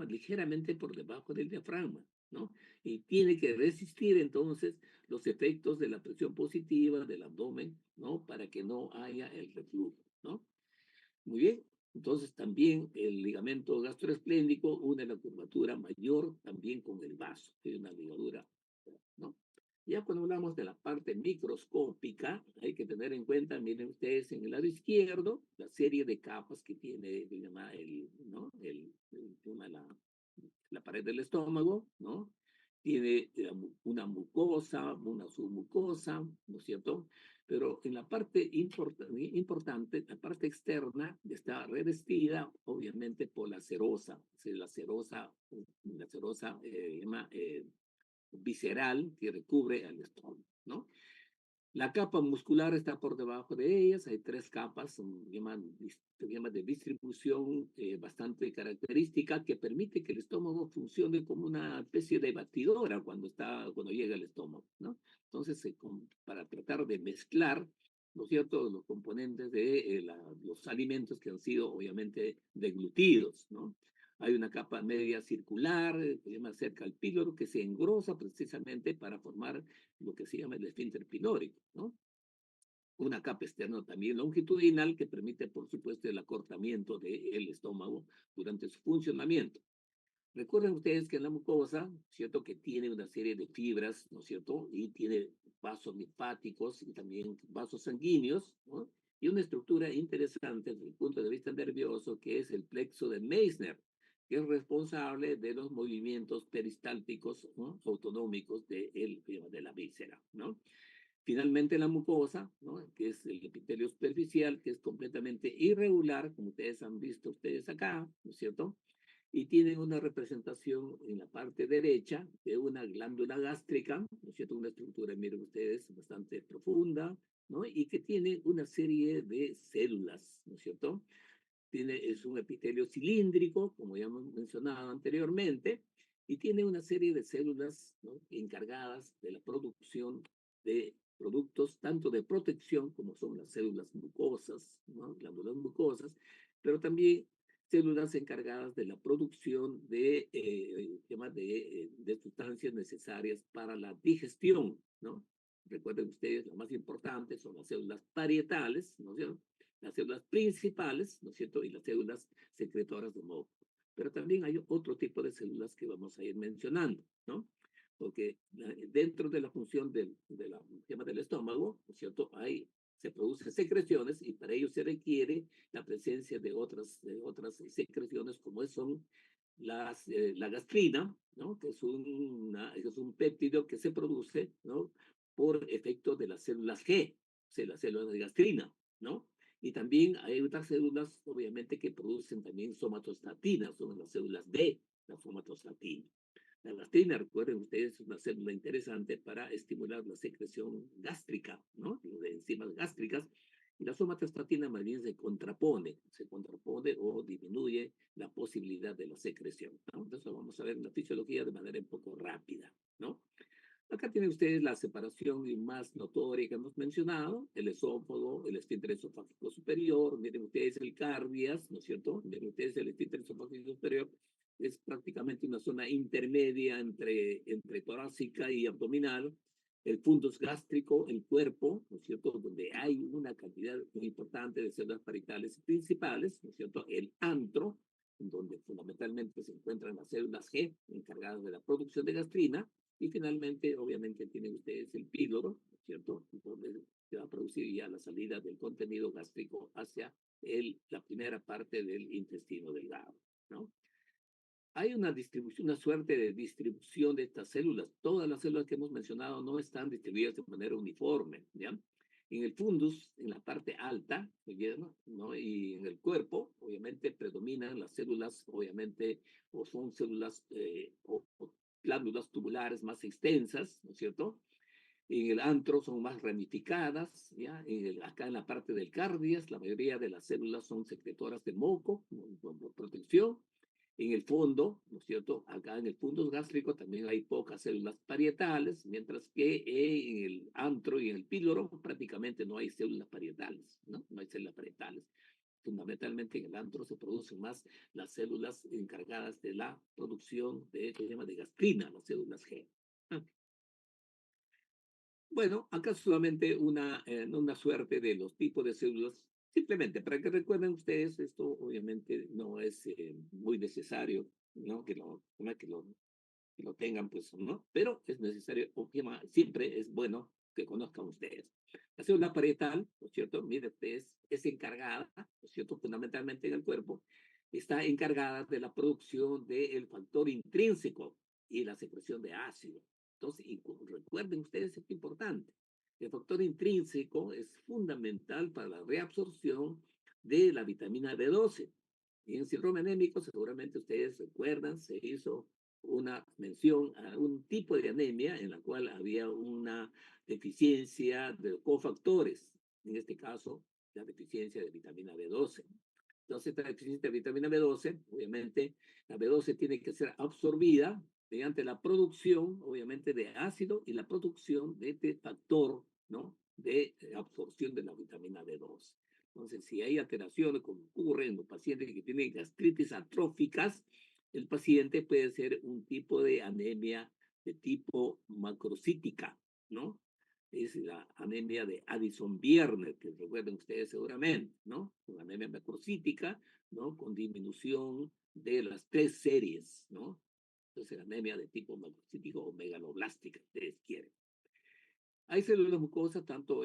A: ligeramente por debajo del diafragma, ¿no? Y tiene que resistir entonces los efectos de la presión positiva del abdomen, ¿no? Para que no haya el reflujo, ¿no? Muy bien. Entonces también el ligamento gastroesplénico une la curvatura mayor también con el vaso, es una ligadura, ¿no? Ya cuando hablamos de la parte microscópica, hay que tener en cuenta, miren ustedes en el lado izquierdo, la serie de capas que tiene, ¿no? La pared del estómago, ¿no? Tiene una mucosa, una submucosa, ¿no es cierto? Pero en la parte importante, la parte externa está revestida, obviamente, por la serosa. La serosa visceral que recubre al estómago, ¿no? La capa muscular está por debajo de ellas, hay tres capas, llaman de distribución bastante característica que permite que el estómago funcione como una especie de batidora cuando llega al estómago, ¿no? Entonces, para tratar de mezclar, ¿no es cierto?, los componentes de los alimentos que han sido obviamente deglutidos, ¿no? Hay una capa media circular, que se llama cerca al píloro, que se engrosa precisamente para formar lo que se llama el esfínter pilórico, ¿no? Una capa externa también longitudinal que permite, por supuesto, el acortamiento del estómago durante su funcionamiento. Recuerden ustedes que en la mucosa, ¿cierto?, que tiene una serie de fibras, ¿no es cierto?, y tiene vasos linfáticos y también vasos sanguíneos, ¿no? Y una estructura interesante desde el punto de vista nervioso, que es el plexo de Meissner, que es responsable de los movimientos peristálticos, ¿no?, autonómicos de la víscera, ¿no? Finalmente la mucosa, ¿no?, que es el epitelio superficial, que es completamente irregular, como ustedes han visto ustedes acá, ¿no es cierto? Y tienen una representación en la parte derecha de una glándula gástrica, ¿no es cierto? Una estructura, miren ustedes, bastante profunda, ¿no? Y que tiene una serie de células, ¿no es cierto? Es un epitelio cilíndrico, como ya hemos mencionado anteriormente, y tiene una serie de células, ¿no?, encargadas de la producción de productos tanto de protección como son las células mucosas, ¿no?, glándulas mucosas, pero también células encargadas de la producción de sustancias necesarias para la digestión, ¿no? Recuerden ustedes, lo más importante son las células parietales, ¿no es cierto?, las células principales, ¿no es cierto?, y las células secretoras de moco. Pero también hay otro tipo de células que vamos a ir mencionando, ¿no? Porque dentro de la función del estómago, ¿no es cierto?, se producen secreciones y para ello se requiere la presencia de otras secreciones como son la gastrina, ¿no?, que es un péptido que se produce, ¿no?, por efecto de las células G, o sea, las células de gastrina, ¿no? Y también hay otras células, obviamente, que producen también somatostatinas, son las células B, la somatostatina. La gastrina, recuerden ustedes, es una célula interesante para estimular la secreción gástrica, ¿no?, de enzimas gástricas. Y la somatostatina más bien se contrapone o disminuye la posibilidad de la secreción, ¿no? Entonces vamos a ver la fisiología de manera un poco rápida, ¿no? Acá tienen ustedes la separación más notoria que hemos mencionado, el esófago, el esfínter esofágico superior, miren ustedes el cardias, ¿no es cierto? Miren ustedes el esfínter esofágico superior, es prácticamente una zona intermedia entre torácica y abdominal, el fundus gástrico, el cuerpo, ¿no es cierto?, donde hay una cantidad muy importante de células parietales principales, ¿no es cierto?, el antro, donde fundamentalmente se encuentran las células G, encargadas de la producción de gastrina, y finalmente, obviamente, tienen ustedes el píloro, ¿no es cierto?, donde se va a producir ya la salida del contenido gástrico hacia la primera parte del intestino delgado, ¿no? Hay una distribución, una suerte de distribución de estas células. Todas las células que hemos mencionado no están distribuidas de manera uniforme, ¿ya? En el fundus, en la parte alta, ¿no? Y en el cuerpo, obviamente, predominan las células, obviamente, o son células o glándulas tubulares más extensas, ¿no es cierto? En el antro son más ramificadas, ¿ya? Acá en la parte del cardias, la mayoría de las células son secretoras de moco, por protección. En el fondo, ¿no es cierto? Acá en el fundus gástrico también hay pocas células parietales, mientras que en el antro y en el píloro prácticamente no hay células parietales, ¿no? No hay células parietales. Fundamentalmente en el antro se producen más las células encargadas de la producción de, que se llama de gastrina, las células G. Bueno, acá solamente una suerte de los tipos de células. Simplemente para que recuerden ustedes, esto obviamente no es muy necesario, ¿no? Que lo tengan, pues, ¿no? Pero es necesario, siempre es bueno que conozcan ustedes. La célula parietal, ¿no es cierto? Mire, es encargada, ¿no es cierto? Fundamentalmente en el cuerpo, está encargada de la producción del factor intrínseco y la secreción de ácido. Entonces, recuerden ustedes, es importante. El factor intrínseco es fundamental para la reabsorción de la vitamina B12. Y en síndrome anémico, seguramente ustedes recuerdan, se hizo una mención a un tipo de anemia en la cual había una deficiencia de cofactores, en este caso, la deficiencia de vitamina B12. Entonces, esta deficiencia de vitamina B12, obviamente, la B12 tiene que ser absorbida mediante la producción, obviamente, de ácido y la producción de este factor, ¿no? De absorción de la vitamina B12. Entonces, si hay alteraciones, como ocurre en los pacientes que tienen gastritis atróficas, el paciente puede ser un tipo de anemia de tipo macrocítica, ¿no? Es la anemia de Addison-Bierner, que recuerden ustedes seguramente, ¿no? Una anemia macrocítica, ¿no? Con disminución de las 3 series, ¿no? Entonces, la anemia de tipo macrocítico o megaloblástica, ustedes quieren. Hay células mucosas tanto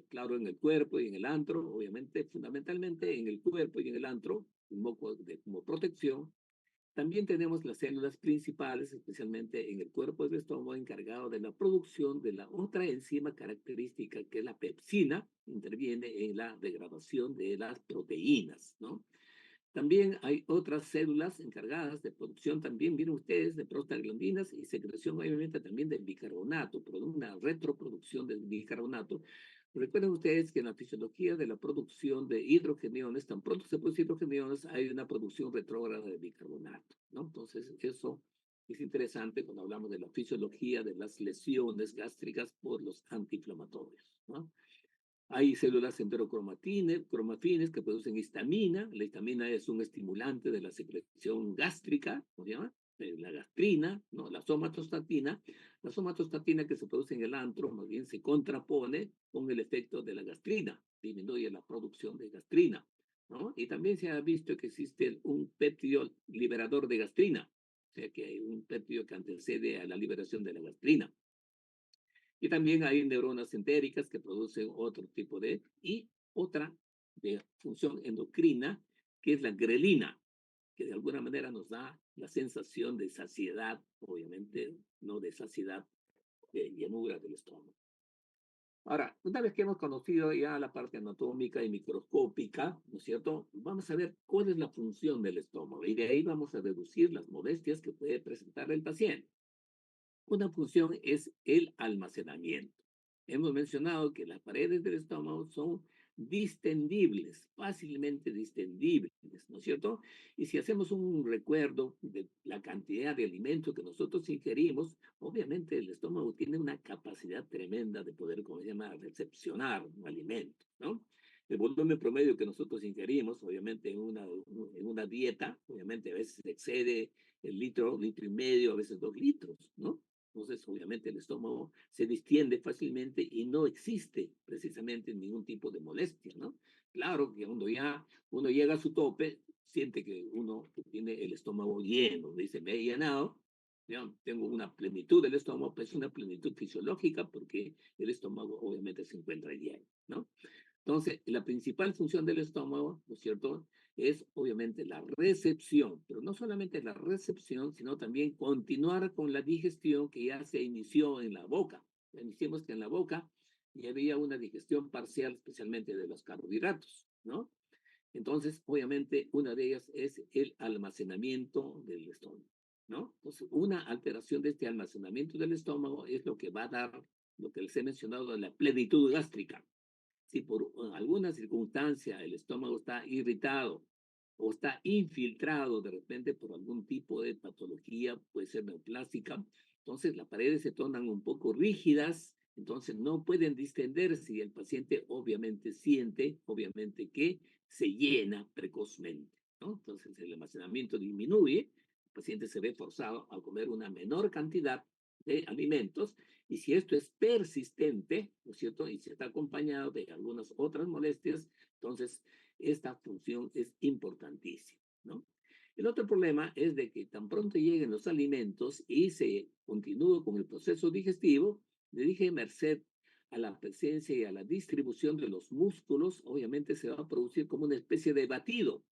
A: claro, en el cuerpo y en el antro, obviamente, fundamentalmente en el cuerpo y en el antro, como protección. También tenemos las células principales, especialmente en el cuerpo del estómago, encargado de la producción de la otra enzima característica, que es la pepsina, interviene en la degradación de las proteínas, ¿no? También hay otras células encargadas de producción, también miren ustedes, de prostaglandinas y secreción, obviamente, también del bicarbonato, pero una retroproducción del bicarbonato. Recuerden ustedes que en la fisiología de la producción de hidrogeniones, tan pronto se produce hidrogeniones, hay una producción retrógrada de bicarbonato, ¿no? Entonces, eso es interesante cuando hablamos de la fisiología de las lesiones gástricas por los antiinflamatorios, ¿no? Hay células enterocromafines que producen histamina. La histamina es un estimulante de la secreción gástrica, ¿cómo se llama? La gastrina, ¿no? La somatostatina. La somatostatina que se produce en el antro, más bien se contrapone con el efecto de la gastrina, disminuye la producción de gastrina, ¿no? Y también se ha visto que existe un péptido liberador de gastrina, o sea que hay un péptido que antecede a la liberación de la gastrina. Y también hay neuronas entéricas que producen otro tipo y otra de función endocrina, que es la grelina, que de alguna manera nos da la sensación de saciedad, obviamente, no de saciedad, de llenura del estómago. Ahora, una vez que hemos conocido ya la parte anatómica y microscópica, ¿no es cierto? Vamos a ver cuál es la función del estómago y de ahí vamos a deducir las molestias que puede presentar el paciente. Una función es el almacenamiento. Hemos mencionado que las paredes del estómago son distendibles, fácilmente distendibles, ¿no es cierto? Y si hacemos un recuerdo de la cantidad de alimentos que nosotros ingerimos, obviamente el estómago tiene una capacidad tremenda de poder, como se llama, recepcionar un alimento, ¿no? El volumen promedio que nosotros ingerimos, obviamente en una dieta, obviamente a veces excede el litro, litro y medio, a veces 2 litros, ¿no? Entonces, obviamente, el estómago se distiende fácilmente y no existe precisamente ningún tipo de molestia, ¿no? Claro que cuando ya uno llega a su tope, siente que uno tiene el estómago lleno, dice, me he llenado, ya tengo una plenitud del estómago, pues es una plenitud fisiológica porque el estómago obviamente se encuentra lleno, ¿no? Entonces, la principal función del estómago, ¿no es cierto?, es obviamente la recepción, pero no solamente la recepción, sino también continuar con la digestión que ya se inició en la boca. Iniciamos que en la boca ya había una digestión parcial, especialmente de los carbohidratos, ¿no? Entonces, obviamente, una de ellas es el almacenamiento del estómago, ¿no? Entonces, una alteración de este almacenamiento del estómago es lo que va a dar lo que les he mencionado de la plenitud gástrica. Si por alguna circunstancia el estómago está irritado o está infiltrado de repente por algún tipo de patología, puede ser neoplástica, entonces las paredes se tornan un poco rígidas, entonces no pueden distenderse y el paciente obviamente siente, obviamente que se llena precozmente, ¿no? Entonces el almacenamiento disminuye, el paciente se ve forzado a comer una menor cantidad de alimentos y si esto es persistente, ¿no es cierto? Y se está acompañado de algunas otras molestias, entonces esta función es importantísima, ¿no? El otro problema es de que tan pronto lleguen los alimentos y se continúa con el proceso digestivo, le dije merced a la presencia y a la distribución de los músculos, obviamente se va a producir como una especie de batido,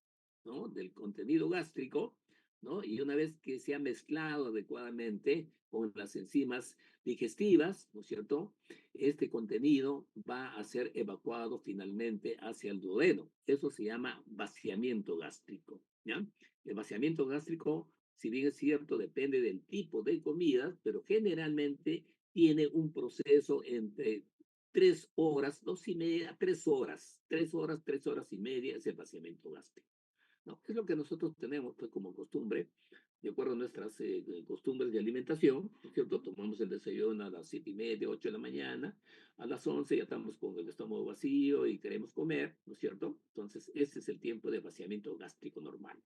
A: ¿no? Del contenido gástrico, ¿no? Y una vez que se ha mezclado adecuadamente con las enzimas digestivas, ¿no es cierto? Este contenido va a ser evacuado finalmente hacia el duodeno. Eso se llama vaciamiento gástrico, ¿ya? El vaciamiento gástrico, si bien es cierto, depende del tipo de comida, pero generalmente tiene un proceso entre 3 horas, 2 y media, 3 horas, 3 horas, 3 horas y media es el vaciamiento gástrico. ¿No? Es lo que nosotros tenemos pues, como costumbre, de acuerdo a nuestras costumbres de alimentación, ¿no es cierto? Tomamos el desayuno a las 7 y media, 8 de la mañana, a las 11 ya estamos con el estómago vacío y queremos comer, ¿no es cierto? Entonces, ese es el tiempo de vaciamiento gástrico normal.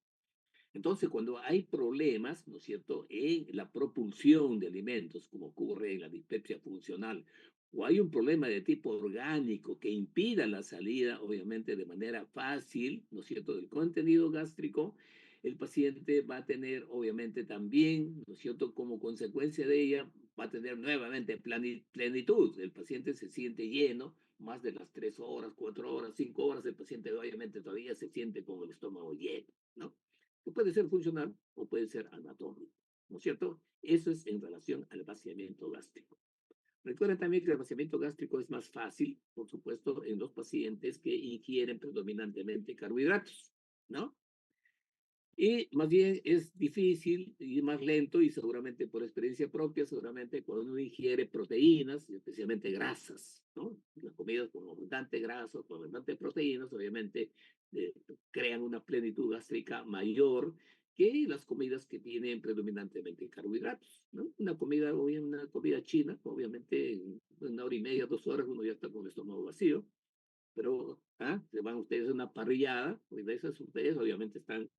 A: Entonces, cuando hay problemas, ¿no es cierto?, en la propulsión de alimentos, como ocurre en la dispepsia funcional, o hay un problema de tipo orgánico que impida la salida, obviamente, de manera fácil, ¿no es cierto?, del contenido gástrico, el paciente va a tener, obviamente, también, ¿no es cierto?, como consecuencia de ella, va a tener nuevamente plenitud. El paciente se siente lleno, más de las 3 horas, 4 horas, 5 horas, el paciente obviamente todavía se siente con el estómago lleno, ¿no? Que puede ser funcional o puede ser anatómico, ¿no es cierto? Eso es en relación al vaciamiento gástrico. Recuerden también que el vaciamiento gástrico es más fácil, por supuesto, en los pacientes que ingieren predominantemente carbohidratos, ¿no? Y más bien es difícil y más lento y seguramente por experiencia propia, seguramente cuando uno ingiere proteínas, especialmente grasas, ¿no? Las comidas con abundante grasa, con abundante proteínas, obviamente eh, crean una plenitud gástrica mayor que las comidas que tienen predominantemente carbohidratos, ¿no? Una comida china, obviamente en 1 hora y media, 2 horas uno ya está con el estómago vacío, pero se van ustedes a una parrillada, pues de esas ustedes obviamente están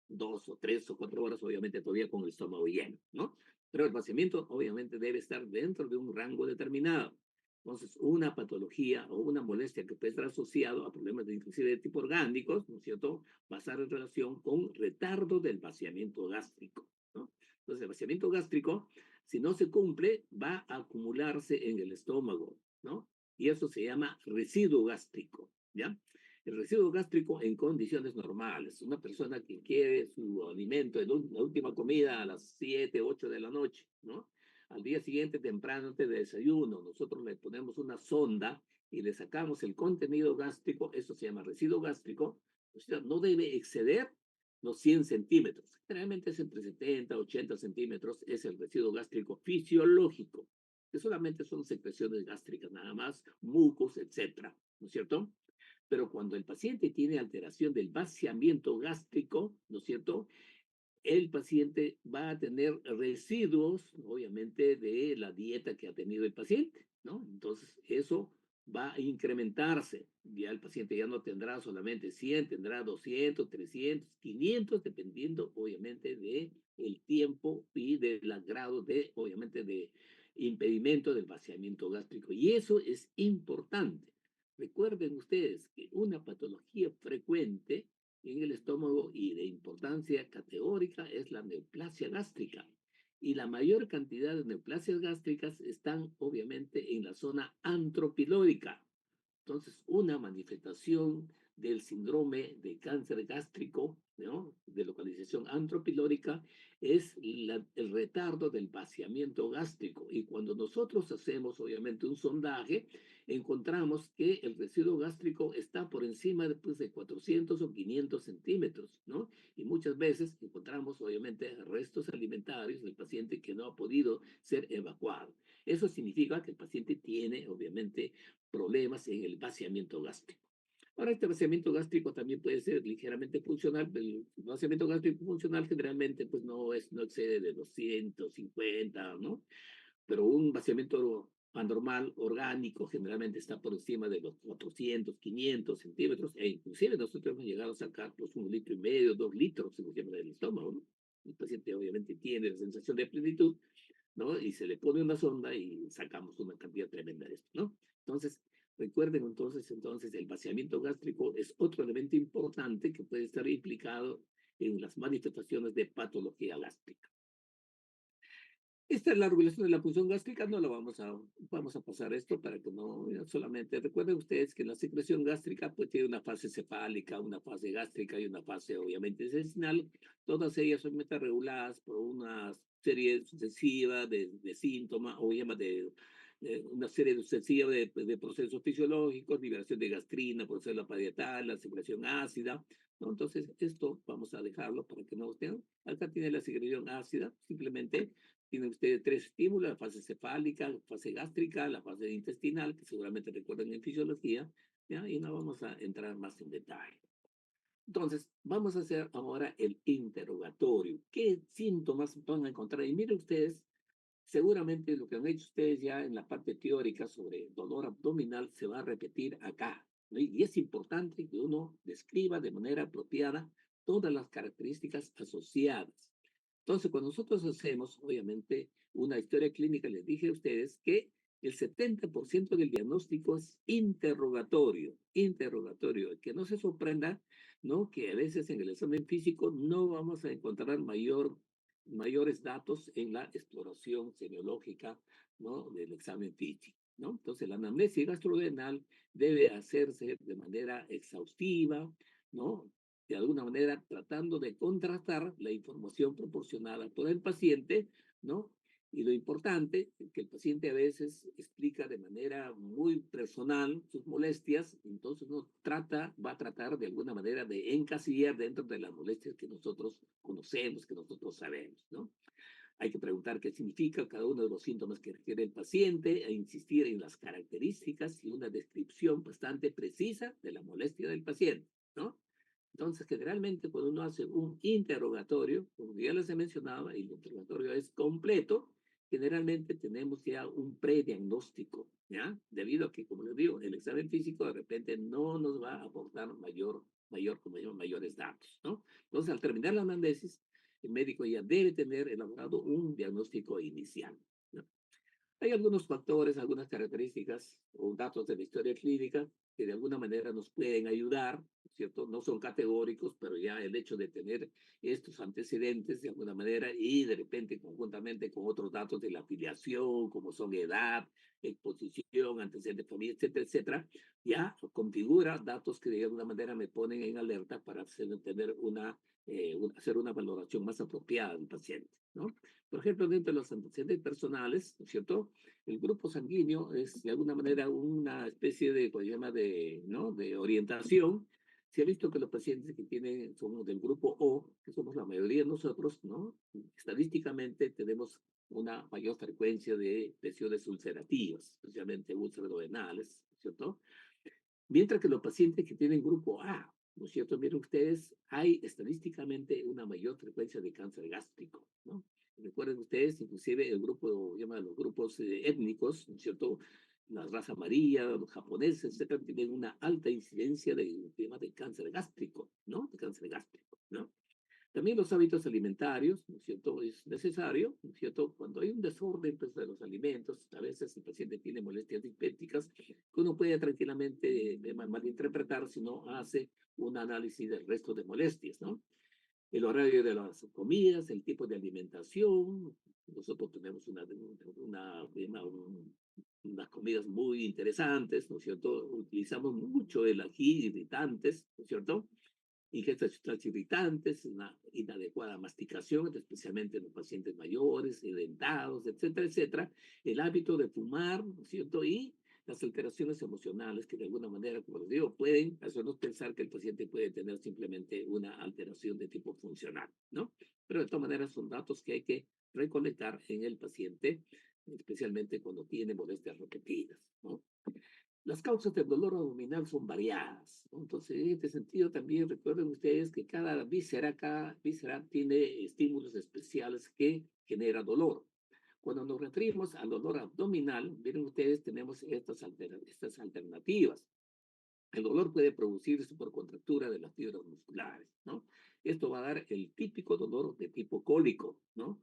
A: 2 o 3 o 4 horas, obviamente todavía con el estómago lleno, ¿no? Pero el vaciamiento obviamente debe estar dentro de un rango determinado. Entonces, una patología o una molestia que puede estar asociado a problemas de, inclusive de tipo orgánicos, ¿no es cierto?, va a estar en relación con retardo del vaciamiento gástrico, ¿no? Entonces, el vaciamiento gástrico, si no se cumple, va a acumularse en el estómago, ¿no? Y eso se llama residuo gástrico, ¿ya? El residuo gástrico en condiciones normales. Una persona que quiere su alimento en la última comida a las 7, 8 de la noche, ¿no? Al día siguiente, temprano, antes de desayuno, nosotros le ponemos una sonda y le sacamos el contenido gástrico, eso se llama residuo gástrico, o sea, no debe exceder los 100 centímetros. Generalmente es entre 70 80 centímetros, es el residuo gástrico fisiológico, que solamente son secreciones gástricas, nada más, mucos, etcétera, ¿no es cierto? Pero cuando el paciente tiene alteración del vaciamiento gástrico, ¿no es cierto? El paciente va a tener residuos, obviamente, de la dieta que ha tenido el paciente, ¿no? Entonces, eso va a incrementarse. Ya el paciente ya no tendrá solamente 100, tendrá 200, 300, 500, dependiendo, obviamente, de el tiempo y del grado de, obviamente, de impedimento del vaciamiento gástrico. Y eso es importante. Recuerden ustedes que una patología frecuente en el estómago y de importancia categórica es la neoplasia gástrica. Y la mayor cantidad de neoplasias gástricas están obviamente en la zona antropilórica. Entonces, una manifestación del síndrome de cáncer gástrico, ¿no? De localización antropilórica, es el retardo del vaciamiento gástrico. Y cuando nosotros hacemos, obviamente, un sondaje, encontramos que el residuo gástrico está por encima después de 400 o 500 centímetros, ¿no? Y muchas veces encontramos, obviamente, restos alimentarios del paciente que no ha podido ser evacuado. Eso significa que el paciente tiene, obviamente, problemas en el vaciamiento gástrico. Ahora, este vaciamiento gástrico también puede ser ligeramente funcional. El vaciamiento gástrico funcional generalmente pues no excede de 250, ¿no? Pero un vaciamiento anormal, orgánico, generalmente está por encima de los 400, 500 centímetros, e inclusive nosotros hemos llegado a sacar pues 1,5 litros, 2 litros, se nos llama del estómago, ¿no? El paciente obviamente tiene la sensación de plenitud, ¿no? Y se le pone una sonda y sacamos una cantidad tremenda de esto, ¿no? Entonces, recuerden entonces, el vaciamiento gástrico es otro elemento importante que puede estar implicado en las manifestaciones de patología gástrica. Esta es la regulación de la función gástrica, no la vamos a pasar esto para que no solamente, recuerden ustedes que la secreción gástrica pues tiene una fase cefálica, una fase gástrica y una fase obviamente intestinal, todas ellas son reguladas por una serie sucesiva de síntomas o llama de una serie sucesiva de procesos fisiológicos, liberación de gastrina, proceso de la parietal, la secreción ácida, ¿no? Entonces esto vamos a dejarlo para que no estén. Acá tiene la secreción ácida, simplemente tiene usted tres estímulos: la fase cefálica, la fase gástrica, la fase intestinal, que seguramente recuerdan en fisiología, ¿ya? Y no vamos a entrar más en detalle. Entonces, vamos a hacer ahora el interrogatorio. ¿Qué síntomas van a encontrar? Y miren ustedes, seguramente lo que han hecho ustedes ya en la parte teórica sobre dolor abdominal se va a repetir acá, ¿no? Y es importante que uno describa de manera apropiada todas las características asociadas. Entonces, cuando nosotros hacemos, obviamente, una historia clínica, les dije a ustedes que el 70% del diagnóstico es interrogatorio, que no se sorprenda, ¿no? Que a veces en el examen físico no vamos a encontrar mayores datos en la exploración semiológica, ¿no? Del examen físico, ¿no? Entonces, la anamnesis gastrodenal debe hacerse de manera exhaustiva, ¿no? De alguna manera tratando de contrastar la información proporcionada por el paciente, ¿no? Y lo importante es que el paciente a veces explica de manera muy personal sus molestias, entonces uno va a tratar de alguna manera de encasillar dentro de las molestias que nosotros conocemos, que nosotros sabemos, ¿no? Hay que preguntar qué significa cada uno de los síntomas que requiere el paciente, e insistir en las características y una descripción bastante precisa de la molestia del paciente, ¿no? Entonces, generalmente cuando uno hace un interrogatorio, como ya les he mencionado, el interrogatorio es completo, generalmente tenemos ya un prediagnóstico, ¿ya? Debido a que, como les digo, el examen físico de repente no nos va a aportar como llaman, mayores datos, ¿no? Entonces, al terminar la análisis, el médico ya debe tener elaborado un diagnóstico inicial, ¿no? Hay algunos factores, algunas características o datos de la historia clínica que de alguna manera nos pueden ayudar, ¿cierto? No son categóricos, pero ya el hecho de tener estos antecedentes de alguna manera y de repente conjuntamente con otros datos de la afiliación, como son edad, exposición, antecedentes de familia, etcétera, etcétera, ya configura datos que de alguna manera me ponen en alerta para hacer una valoración más apropiada del paciente, ¿no? Por ejemplo, dentro de los antecedentes personales, ¿no es cierto? El grupo sanguíneo es de alguna manera una especie de, pues, llama de, ¿no? De orientación. Se ha visto que los pacientes que tienen, somos del grupo O, que somos la mayoría de nosotros, ¿no? Estadísticamente tenemos una mayor frecuencia de lesiones ulcerativas, especialmente úlceras duodenales, ¿cierto? Mientras que los pacientes que tienen grupo A, ¿no es cierto? Miren ustedes, hay estadísticamente una mayor frecuencia de cáncer gástrico, ¿no? Recuerden ustedes, inclusive el grupo, llaman los grupos étnicos, ¿no es cierto? La raza amarilla, los japoneses, etcétera, tienen una alta incidencia de tema de cáncer gástrico, ¿no? De cáncer gástrico, ¿no? También los hábitos alimentarios, ¿no es cierto? Es necesario, ¿no es cierto? Cuando hay un desorden pues, de los alimentos, a veces el paciente tiene molestias dispépticas, que uno puede tranquilamente malinterpretar si no hace un análisis del resto de molestias, ¿no? El horario de las comidas, el tipo de alimentación. Nosotros tenemos unas comidas muy interesantes, ¿no es cierto? Utilizamos mucho el ají, irritantes, ¿no es cierto? Ingestas sustancias irritantes, una inadecuada masticación, especialmente en los pacientes mayores, dentados, etcétera, etcétera. El hábito de fumar, ¿no es cierto? Y las alteraciones emocionales que de alguna manera, como les digo, pueden hacernos pensar que el paciente puede tener simplemente una alteración de tipo funcional, ¿no? Pero de todas maneras son datos que hay que recolectar en el paciente, especialmente cuando tiene molestias repetidas, ¿no? Las causas del dolor abdominal son variadas, ¿no? Entonces, en este sentido también recuerden ustedes que cada víscera tiene estímulos especiales que generan dolor. Cuando nos referimos al dolor abdominal, miren ustedes, tenemos estas alternativas. El dolor puede producirse por contractura de las fibras musculares, ¿no? Esto va a dar el típico dolor de tipo cólico, ¿no?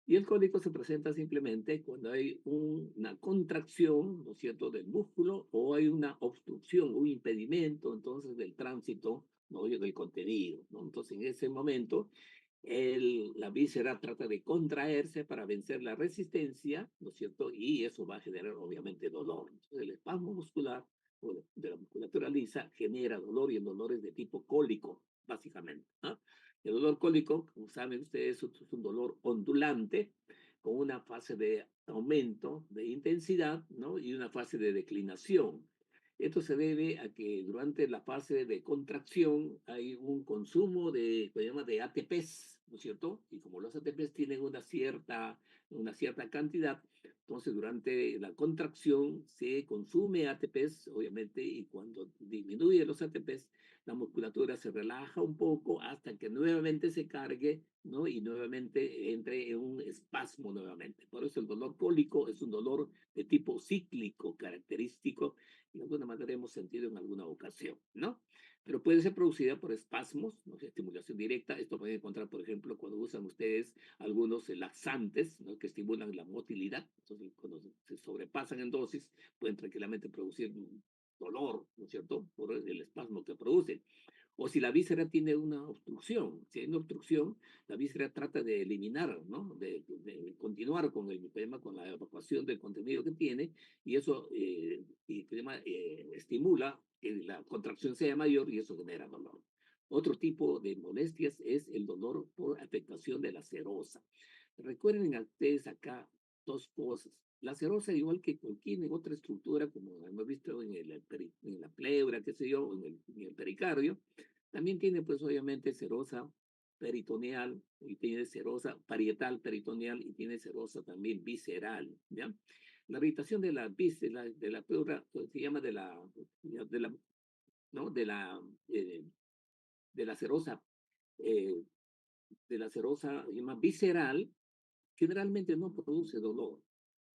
A: Y el cólico se presenta simplemente cuando hay una contracción, ¿no es cierto?, del músculo o hay una obstrucción, un impedimento, entonces, del tránsito, ¿no?, del contenido, ¿no? Entonces, en ese momento, la víscera trata de contraerse para vencer la resistencia, ¿no es cierto? Y eso va a generar, obviamente, dolor. Entonces, el espasmo muscular o de la musculatura lisa genera dolor y el dolor es de tipo cólico, básicamente, ¿no? El dolor cólico, como saben ustedes, es un dolor ondulante con una fase de aumento de intensidad, ¿no? Y una fase de declinación. Esto se debe a que durante la fase de contracción hay un consumo que se llama de ATPs, ¿no es cierto? Y como los ATPs tienen una cierta cantidad, entonces durante la contracción se consume ATPs, obviamente, y cuando disminuye los ATPs, la musculatura se relaja un poco hasta que nuevamente se cargue, ¿no? Y nuevamente entre en un espasmo nuevamente. Por eso el dolor cólico es un dolor de tipo cíclico característico y de alguna manera hemos sentido en alguna ocasión, ¿no? Pero puede ser producida por espasmos, ¿no? Estimulación directa. Esto pueden encontrar, por ejemplo, cuando usan ustedes algunos laxantes, ¿no? Que estimulan la motilidad. Entonces, cuando se sobrepasan en dosis, pueden tranquilamente producir dolor, ¿no es cierto?, por el espasmo que produce. O si la víscera tiene una obstrucción, si hay una obstrucción, la víscera trata de eliminar, ¿no? De continuar con el problema, con la evacuación del contenido que tiene, y eso estimula que la contracción sea mayor y eso genera dolor. Otro tipo de molestias es el dolor por afectación de la serosa. Recuerden ustedes acá dos cosas. La serosa, igual que cualquier otra estructura, como hemos visto en la pleura, qué sé yo, en el pericardio, también tiene, pues, obviamente, serosa peritoneal, y tiene serosa parietal peritoneal, y tiene serosa también visceral, ¿ya? La irritación de la pleura, pues, se llama de la, ¿no? Eh, de la serosa, eh, llama visceral, generalmente no produce dolor.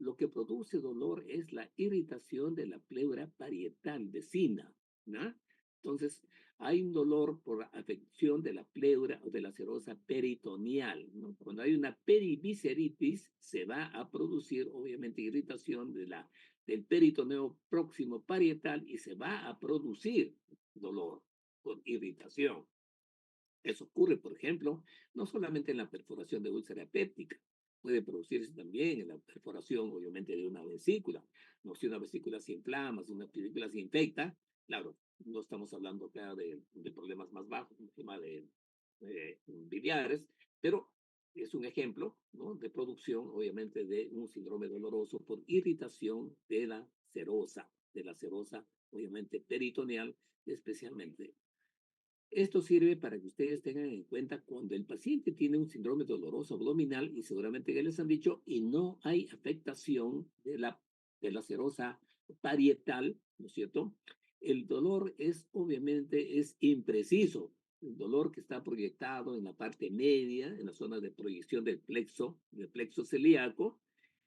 A: Lo que produce dolor es la irritación de la pleura parietal vecina, ¿no? Entonces, hay un dolor por afección de la pleura o de la serosa peritoneal, ¿no? Cuando hay una perivisceritis, se va a producir, obviamente, irritación del peritoneo próximo parietal y se va a producir dolor por irritación. Eso ocurre, por ejemplo, no solamente en la perforación de úlcera péptica, puede producirse también en la perforación, obviamente, de una vesícula. No, si una vesícula se inflama, si una vesícula se infecta, claro, no estamos hablando acá de problemas más bajos, un tema de biliares, pero es un ejemplo, ¿no?, de producción, obviamente, de un síndrome doloroso por irritación de la serosa, obviamente, peritoneal, especialmente. Esto sirve para que ustedes tengan en cuenta cuando el paciente tiene un síndrome doloroso abdominal, y seguramente ya les han dicho, y no hay afectación de la serosa parietal, ¿no es cierto? El dolor es, obviamente, es impreciso. El dolor que está proyectado en la parte media, en la zona de proyección del plexo celíaco,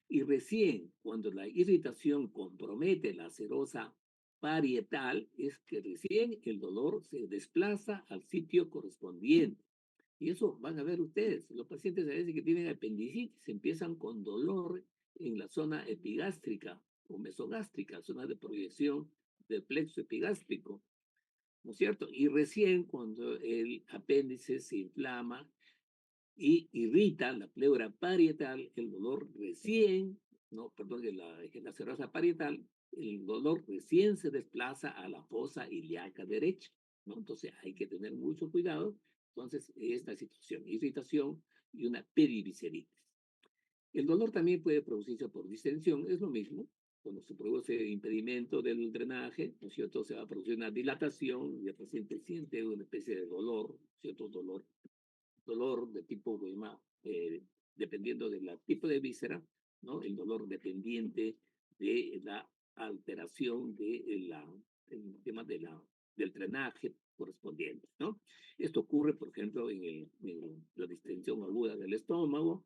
A: y recién cuando la irritación compromete la serosa parietal, es que recién el dolor se desplaza al sitio correspondiente. Y eso van a ver ustedes. Los pacientes a veces que tienen apendicitis empiezan con dolor en la zona epigástrica o mesogástrica, zona de proyección del plexo epigástrico, ¿no es cierto? Y recién cuando el apéndice se inflama y irrita la pleura parietal, el dolor recién, no, perdón, la serosa parietal, el dolor recién se desplaza a la fosa ilíaca derecha, ¿no? Entonces hay que tener mucho cuidado. Entonces, esta situación, irritación y una peribiceritis. El dolor también puede producirse por distensión, es lo mismo. Cuando se produce impedimento del drenaje, ¿no es cierto? Se va a producir una dilatación y el paciente siente una especie de dolor, ¿cierto? Dolor de tipo, dependiendo del tipo de víscera, ¿no? El dolor dependiente de la alteración el tema del drenaje correspondiente, ¿no? Esto ocurre, por ejemplo, en la distensión aguda del estómago,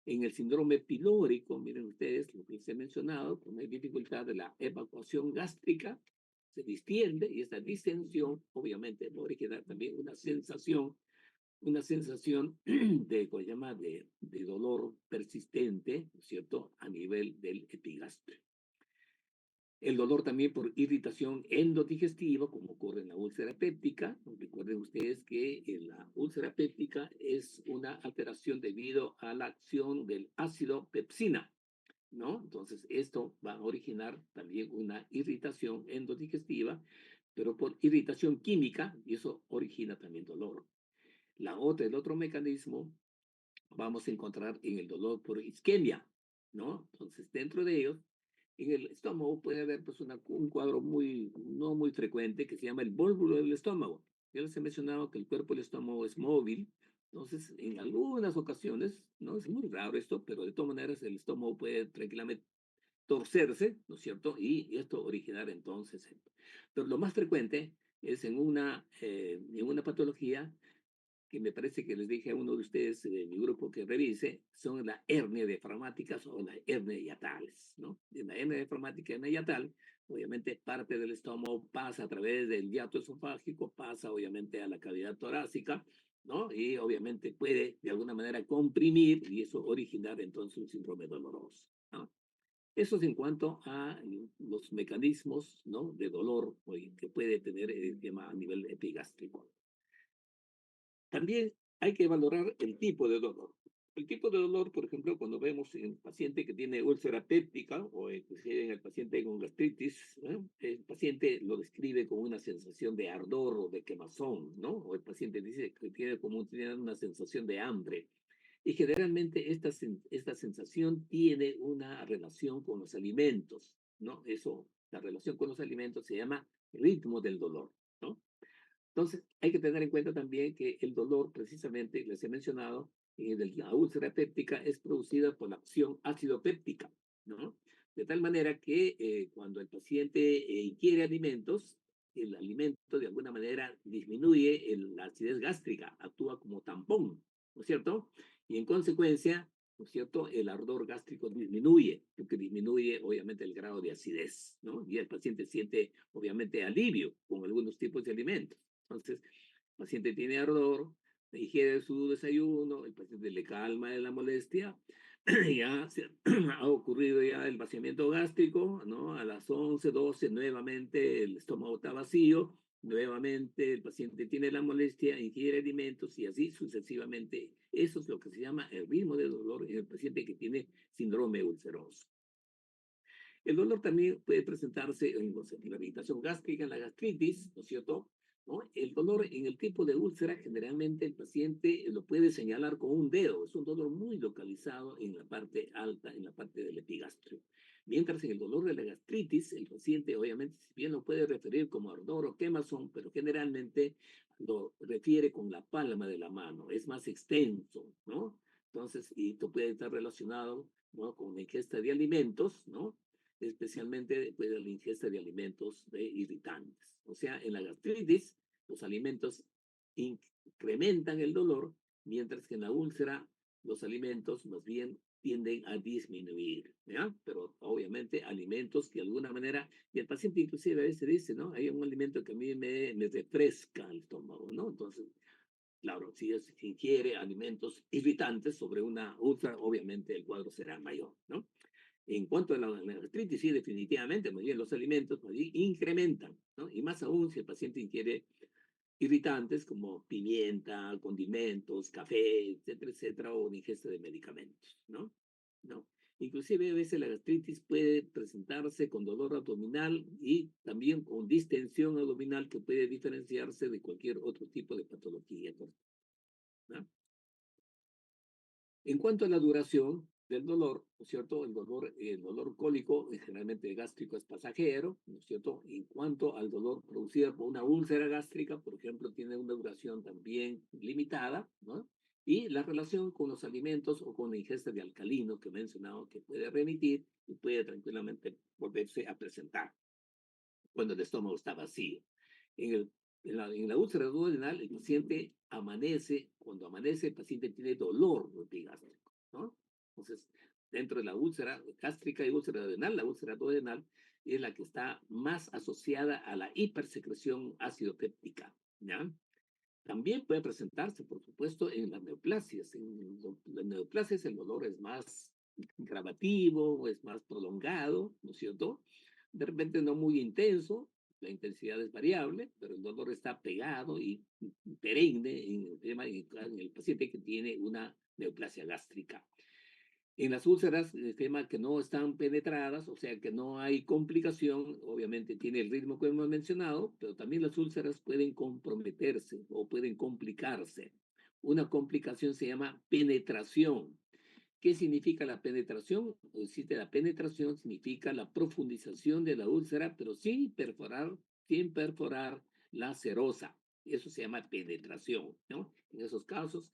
A: en el síndrome pilórico, miren ustedes lo que les he mencionado, con la dificultad de la evacuación gástrica, se distiende y esta distensión obviamente va a originar también una sensación de, ¿cómo se llama? De dolor persistente, ¿no es cierto?, a nivel del epigastrio. El dolor también por irritación endodigestiva, como ocurre en la úlcera péptica. Recuerden ustedes que la úlcera péptica es una alteración debido a la acción del ácido pepsina, ¿no? Entonces, esto va a originar también una irritación endodigestiva, pero por irritación química, y eso origina también dolor. El otro mecanismo vamos a encontrar en el dolor por isquemia, ¿no? Entonces, dentro de ellos, en el estómago puede haber pues un cuadro no muy frecuente que se llama el vólvulo del estómago. Ya les he mencionado que el cuerpo del estómago es móvil, entonces en algunas ocasiones, ¿no? Es muy raro esto, pero de todas maneras el estómago puede tranquilamente torcerse, ¿no es cierto? Y esto originar entonces. Pero lo más frecuente es en una patología que me parece que les dije a uno de ustedes de mi grupo que revise, son las hernias diafragmáticas o las hernias hiatales, ¿no? En la hernia diafragmática y hernia hiatal, obviamente parte del estómago pasa a través del hiato esofágico, pasa obviamente a la cavidad torácica, ¿no? Y obviamente puede de alguna manera comprimir y eso originar entonces un síndrome doloroso, ¿no? Eso es en cuanto a los mecanismos, ¿no? De dolor que puede tener el tema a nivel epigástrico. También hay que valorar el tipo de dolor. El tipo de dolor, por ejemplo, cuando vemos en el paciente que tiene úlcera péptica o inclusive en el paciente con gastritis, ¿no? El paciente lo describe con una sensación de ardor o de quemazón, ¿no? O el paciente dice que tiene una sensación de hambre. Y generalmente esta sensación tiene una relación con los alimentos, ¿no? La relación con los alimentos se llama ritmo del dolor, ¿no? Entonces, hay que tener en cuenta también que el dolor, precisamente, les he mencionado, la úlcera péptica es producida por la acción ácido péptica, ¿no? De tal manera que cuando el paciente ingiere alimentos, el alimento de alguna manera disminuye la acidez gástrica, actúa como tampón, ¿no es cierto? Y en consecuencia, ¿no es cierto? El ardor gástrico disminuye, porque disminuye obviamente el grado de acidez, ¿no? Y el paciente siente obviamente alivio con algunos tipos de alimentos. Entonces, el paciente tiene ardor, ingiere su desayuno, el paciente le calma de la molestia, ya ha ocurrido ya el vaciamiento gástrico, ¿no? A las 11, 12, nuevamente el estómago está vacío, nuevamente el paciente tiene la molestia, ingiere alimentos y así sucesivamente. Eso es lo que se llama el ritmo de dolor en el paciente que tiene síndrome ulceroso. El dolor también puede presentarse en la irritación gástrica, en la gastritis, ¿no es cierto? ¿No? El dolor en el tipo de úlcera, generalmente el paciente lo puede señalar con un dedo. Es un dolor muy localizado en la parte alta, en la parte del epigastrio. Mientras en el dolor de la gastritis, el paciente obviamente, si bien lo puede referir como ardor o quemazón, pero generalmente lo refiere con la palma de la mano. Es más extenso, ¿no? Entonces, y esto puede estar relacionado, ¿no? Con la ingesta de alimentos, ¿no? especialmente después de la ingesta de alimentos irritantes. O sea, en la gastritis, los alimentos incrementan el dolor, mientras que en la úlcera, los alimentos más bien tienden a disminuir, ¿ya? Pero obviamente alimentos que de alguna manera, y el paciente inclusive a veces dice, ¿no? Hay un alimento que a mí me refresca el estómago, ¿no? Entonces, claro, si se ingiere alimentos irritantes sobre una úlcera, obviamente el cuadro será mayor, ¿no? En cuanto a la gastritis, sí, definitivamente, más bien los alimentos más bien incrementan, ¿no? Y más aún si el paciente ingiere irritantes como pimienta, condimentos, café, etcétera, etcétera, o ingesta de medicamentos, ¿no? ¿No? Inclusive a veces la gastritis puede presentarse con dolor abdominal y también con distensión abdominal que puede diferenciarse de cualquier otro tipo de patología, ¿no? En cuanto a la duración del dolor, ¿no es cierto? El dolor cólico, generalmente gástrico, es pasajero, ¿no es cierto? En cuanto al dolor producido por una úlcera gástrica, por ejemplo, tiene una duración también limitada, ¿no? Y la relación con los alimentos o con la ingesta de alcalino que he mencionado, que puede remitir y puede tranquilamente volverse a presentar cuando el estómago está vacío. En, el, en la úlcera duodenal, el paciente amanece, cuando amanece, el paciente tiene dolor epigástrico, ¿no? Entonces, dentro de la úlcera gástrica y úlcera duodenal, la úlcera duodenal es la que está más asociada a la hipersecreción ácido péptica, ¿ya? También puede presentarse, por supuesto, en las neoplasias. En las neoplasias el dolor es más gravativo, es más prolongado, ¿no es cierto? De repente no muy intenso, la intensidad es variable, pero el dolor está pegado y perenne en el paciente que tiene una neoplasia gástrica. En las úlceras de tema que no están penetradas, o sea que no hay complicación, obviamente tiene el ritmo que hemos mencionado, pero también las úlceras pueden comprometerse o pueden complicarse. Una complicación se llama penetración. ¿Qué significa la penetración? Existe la penetración, significa la profundización de la úlcera, pero sin perforar la serosa. Eso se llama penetración, ¿no? En esos casos,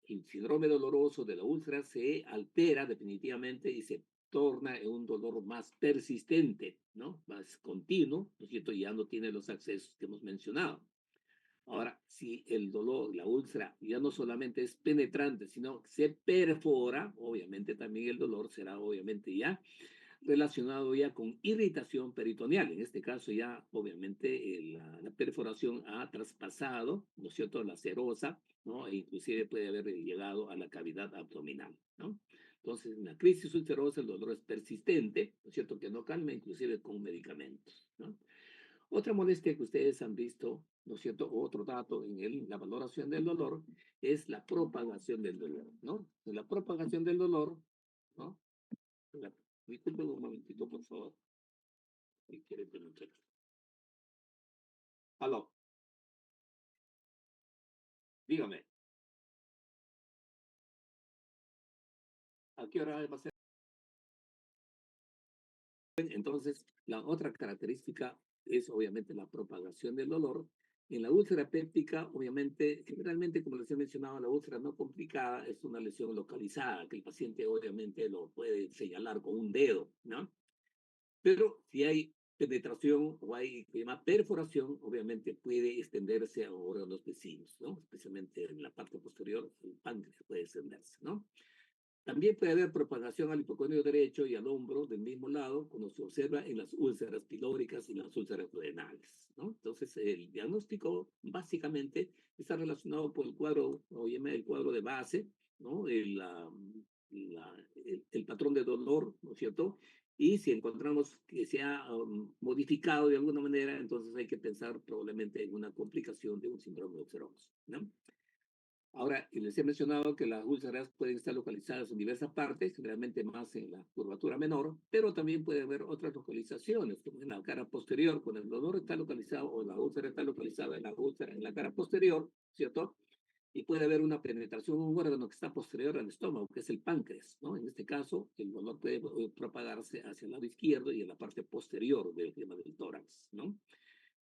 A: el síndrome doloroso de la úlcera se altera definitivamente y se torna en un dolor más persistente, ¿no? Más continuo, ¿no es cierto? Ya no tiene los accesos que hemos mencionado. Ahora, si el dolor, la úlcera, ya no solamente es penetrante, sino se perfora, obviamente también el dolor será obviamente ya relacionado ya con irritación peritoneal. En este caso ya obviamente la perforación ha traspasado, ¿no es cierto?, la serosa, ¿no? E inclusive puede haber llegado a la cavidad abdominal, ¿no? Entonces, en la crisis ulcerosa el dolor es persistente, ¿no es cierto?, que no calma, inclusive con medicamentos, ¿no? Otra molestia que ustedes han visto, ¿no es cierto? Otro dato en la valoración del dolor es la propagación del dolor, ¿no? La propagación del dolor, ¿no? La, disculpen un momentito, por favor. Si quiere preguntar. Aló, dígame, ¿a qué hora va a ser? Entonces, la otra característica es obviamente la propagación del dolor. En la úlcera péptica, obviamente, generalmente, como les he mencionado, la úlcera no complicada es una lesión localizada, que el paciente obviamente lo puede señalar con un dedo, ¿no? Pero si hay penetración o hay que llama perforación, obviamente puede extenderse a órganos vecinos, ¿no? Especialmente en la parte posterior, el páncreas puede extenderse, ¿no? También puede haber propagación al hipocondrio derecho y al hombro del mismo lado, como se observa en las úlceras pilóricas y las úlceras duodenales, ¿no? Entonces, el diagnóstico básicamente está relacionado por el cuadro, obviamente el cuadro de base, ¿no? El patrón de dolor, ¿no es cierto? Y si encontramos que se ha modificado de alguna manera, entonces hay que pensar probablemente en una complicación de un síndrome ulceroso, ¿no? Ahora, les he mencionado que las úlceras pueden estar localizadas en diversas partes, generalmente más en la curvatura menor, pero también puede haber otras localizaciones, como en la cara posterior, cuando el dolor está localizado o la úlcera está localizada en la úlcera en la cara posterior, ¿cierto? Y puede haber una penetración en un órgano que está posterior al estómago, que es el páncreas, ¿no? En este caso, el dolor puede propagarse hacia el lado izquierdo y en la parte posterior del tórax, ¿no?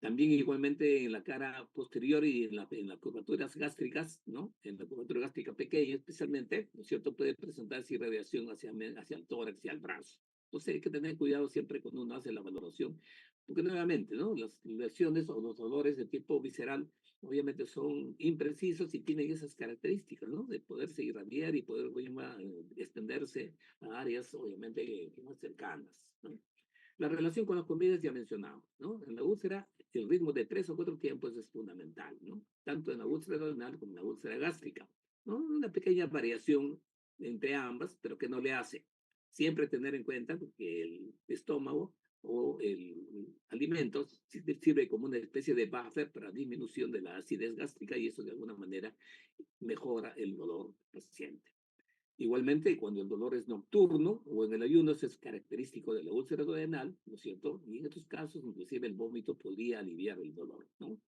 A: También igualmente en la cara posterior y en las curvaturas gástricas, ¿no? En la curvatura gástrica pequeña especialmente, ¿no es cierto? Puede presentarse irradiación hacia el tórax y al brazo, Entonces hay que tener cuidado siempre cuando uno hace la valoración, porque nuevamente, ¿no? Las lesiones o los dolores de tipo visceral obviamente son imprecisos y tienen esas características, ¿no? De poderse irradiar y poder extenderse a áreas obviamente más cercanas, ¿no? La relación con las comidas ya mencionamos, ¿no? En la úlcera, el ritmo de 3 o 4 tiempos es fundamental, ¿no? Tanto en la úlcera duodenal como en la úlcera gástrica, ¿no? Una pequeña variación entre ambas, pero que no le hace. Siempre tener en cuenta que el estómago o el alimentos sirve como una especie de buffer para disminución de la acidez gástrica y eso de alguna manera mejora el dolor del paciente. Igualmente, cuando el dolor es nocturno o en el ayuno, eso es característico de la úlcera duodenal, ¿no es cierto? Y en estos casos, inclusive el vómito podría aliviar el dolor, ¿no?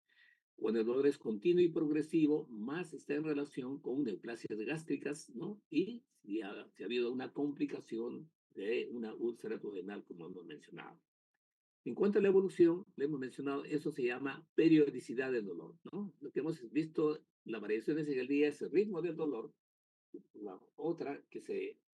A: Cuando el dolor es continuo y progresivo, más está en relación con neoplasias gástricas, ¿no? Y si ha habido una complicación de una úlcera duodenal, como hemos mencionado. En cuanto a la evolución, le hemos mencionado, eso se llama periodicidad del dolor, ¿no? Lo que hemos visto, las variaciones en el día es el ritmo del dolor. La otra,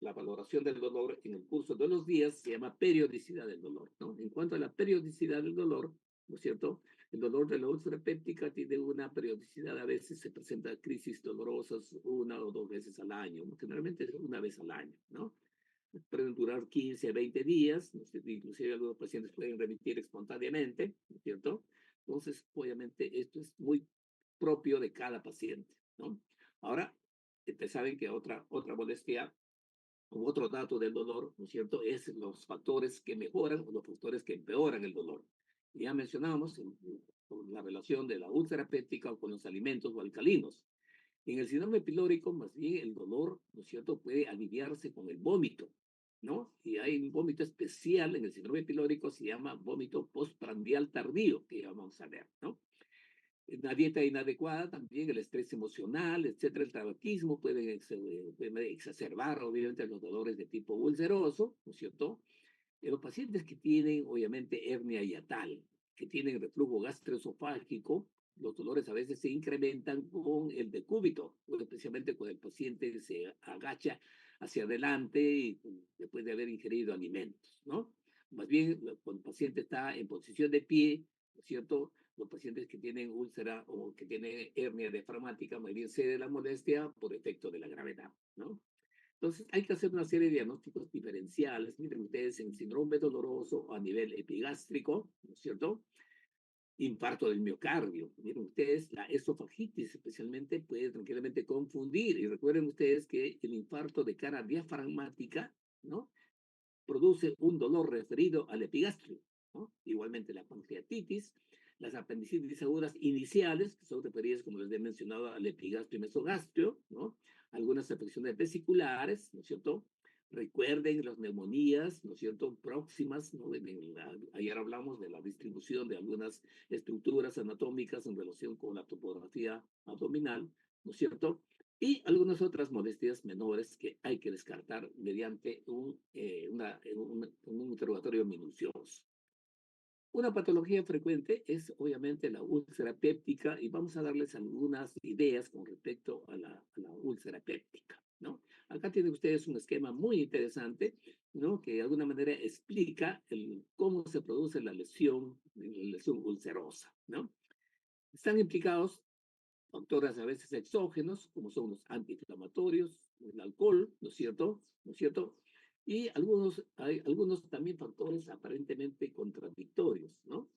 A: la valoración del dolor en el curso de los días, se llama periodicidad del dolor, ¿no? En cuanto a la periodicidad del dolor, ¿no es cierto? El dolor de la úlcera péptica tiene una periodicidad, a veces se presenta crisis dolorosas 1 o 2 veces al año, generalmente es una vez al año, ¿no? Pueden durar 15 a 20 días, ¿no? Inclusive algunos pacientes pueden remitir espontáneamente, ¿no es cierto? Entonces, obviamente, esto es muy propio de cada paciente, ¿no? Ahora, ustedes saben que otra molestia o otro dato del dolor, ¿no es cierto?, es los factores que mejoran o los factores que empeoran el dolor. Ya mencionamos la relación de la úlcera péptica con los alimentos o alcalinos. En el síndrome pilórico, más bien, el dolor, ¿no es cierto?, puede aliviarse con el vómito, ¿no? Y hay un vómito especial en el síndrome pilórico, se llama vómito postprandial tardío, que ya vamos a ver, ¿no? La dieta inadecuada, también el estrés emocional, etcétera, el tabaquismo puede exacerbar, obviamente, los dolores de tipo ulceroso, ¿no es cierto? Los pacientes que tienen, obviamente, hernia hiatal, que tienen reflujo gastroesofágico, los dolores a veces se incrementan con el decúbito, especialmente cuando el paciente se agacha hacia adelante y después de haber ingerido alimentos, ¿no? Más bien, cuando el paciente está en posición de pie, ¿no es cierto? Los pacientes que tienen úlcera o que tienen hernia diafragmática, más bien cede la molestia por efecto de la gravedad, ¿no? Entonces, hay que hacer una serie de diagnósticos diferenciales. Miren ustedes, en síndrome doloroso a nivel epigástrico, ¿no es cierto? Infarto del miocardio. Miren ustedes, la esofagitis especialmente puede tranquilamente confundir. Y recuerden ustedes que el infarto de cara diafragmática, ¿no?, produce un dolor referido al epigastrio, ¿no? Igualmente la pancreatitis, las apendicitis agudas iniciales, que son referidas, como les he mencionado, al epigastrio y mesogastrio, ¿no? Algunas afecciones vesiculares, ¿no es cierto? Recuerden las neumonías, ¿no es cierto?, próximas, ¿no? Ayer hablamos de la distribución de algunas estructuras anatómicas en relación con la topografía abdominal, ¿no es cierto? Y algunas otras molestias menores que hay que descartar mediante un interrogatorio minucioso. Una patología frecuente es obviamente la úlcera péptica y vamos a darles algunas ideas con respecto a la úlcera péptica, ¿no? Acá tienen ustedes un esquema muy interesante, ¿no?, que de alguna manera explica cómo se produce la lesión ulcerosa, ¿no? Están implicados factores a veces exógenos, como son los antiinflamatorios, el alcohol, ¿no es cierto? ¿No es cierto? Y hay algunos también factores aparentemente contradictorios, ¿no?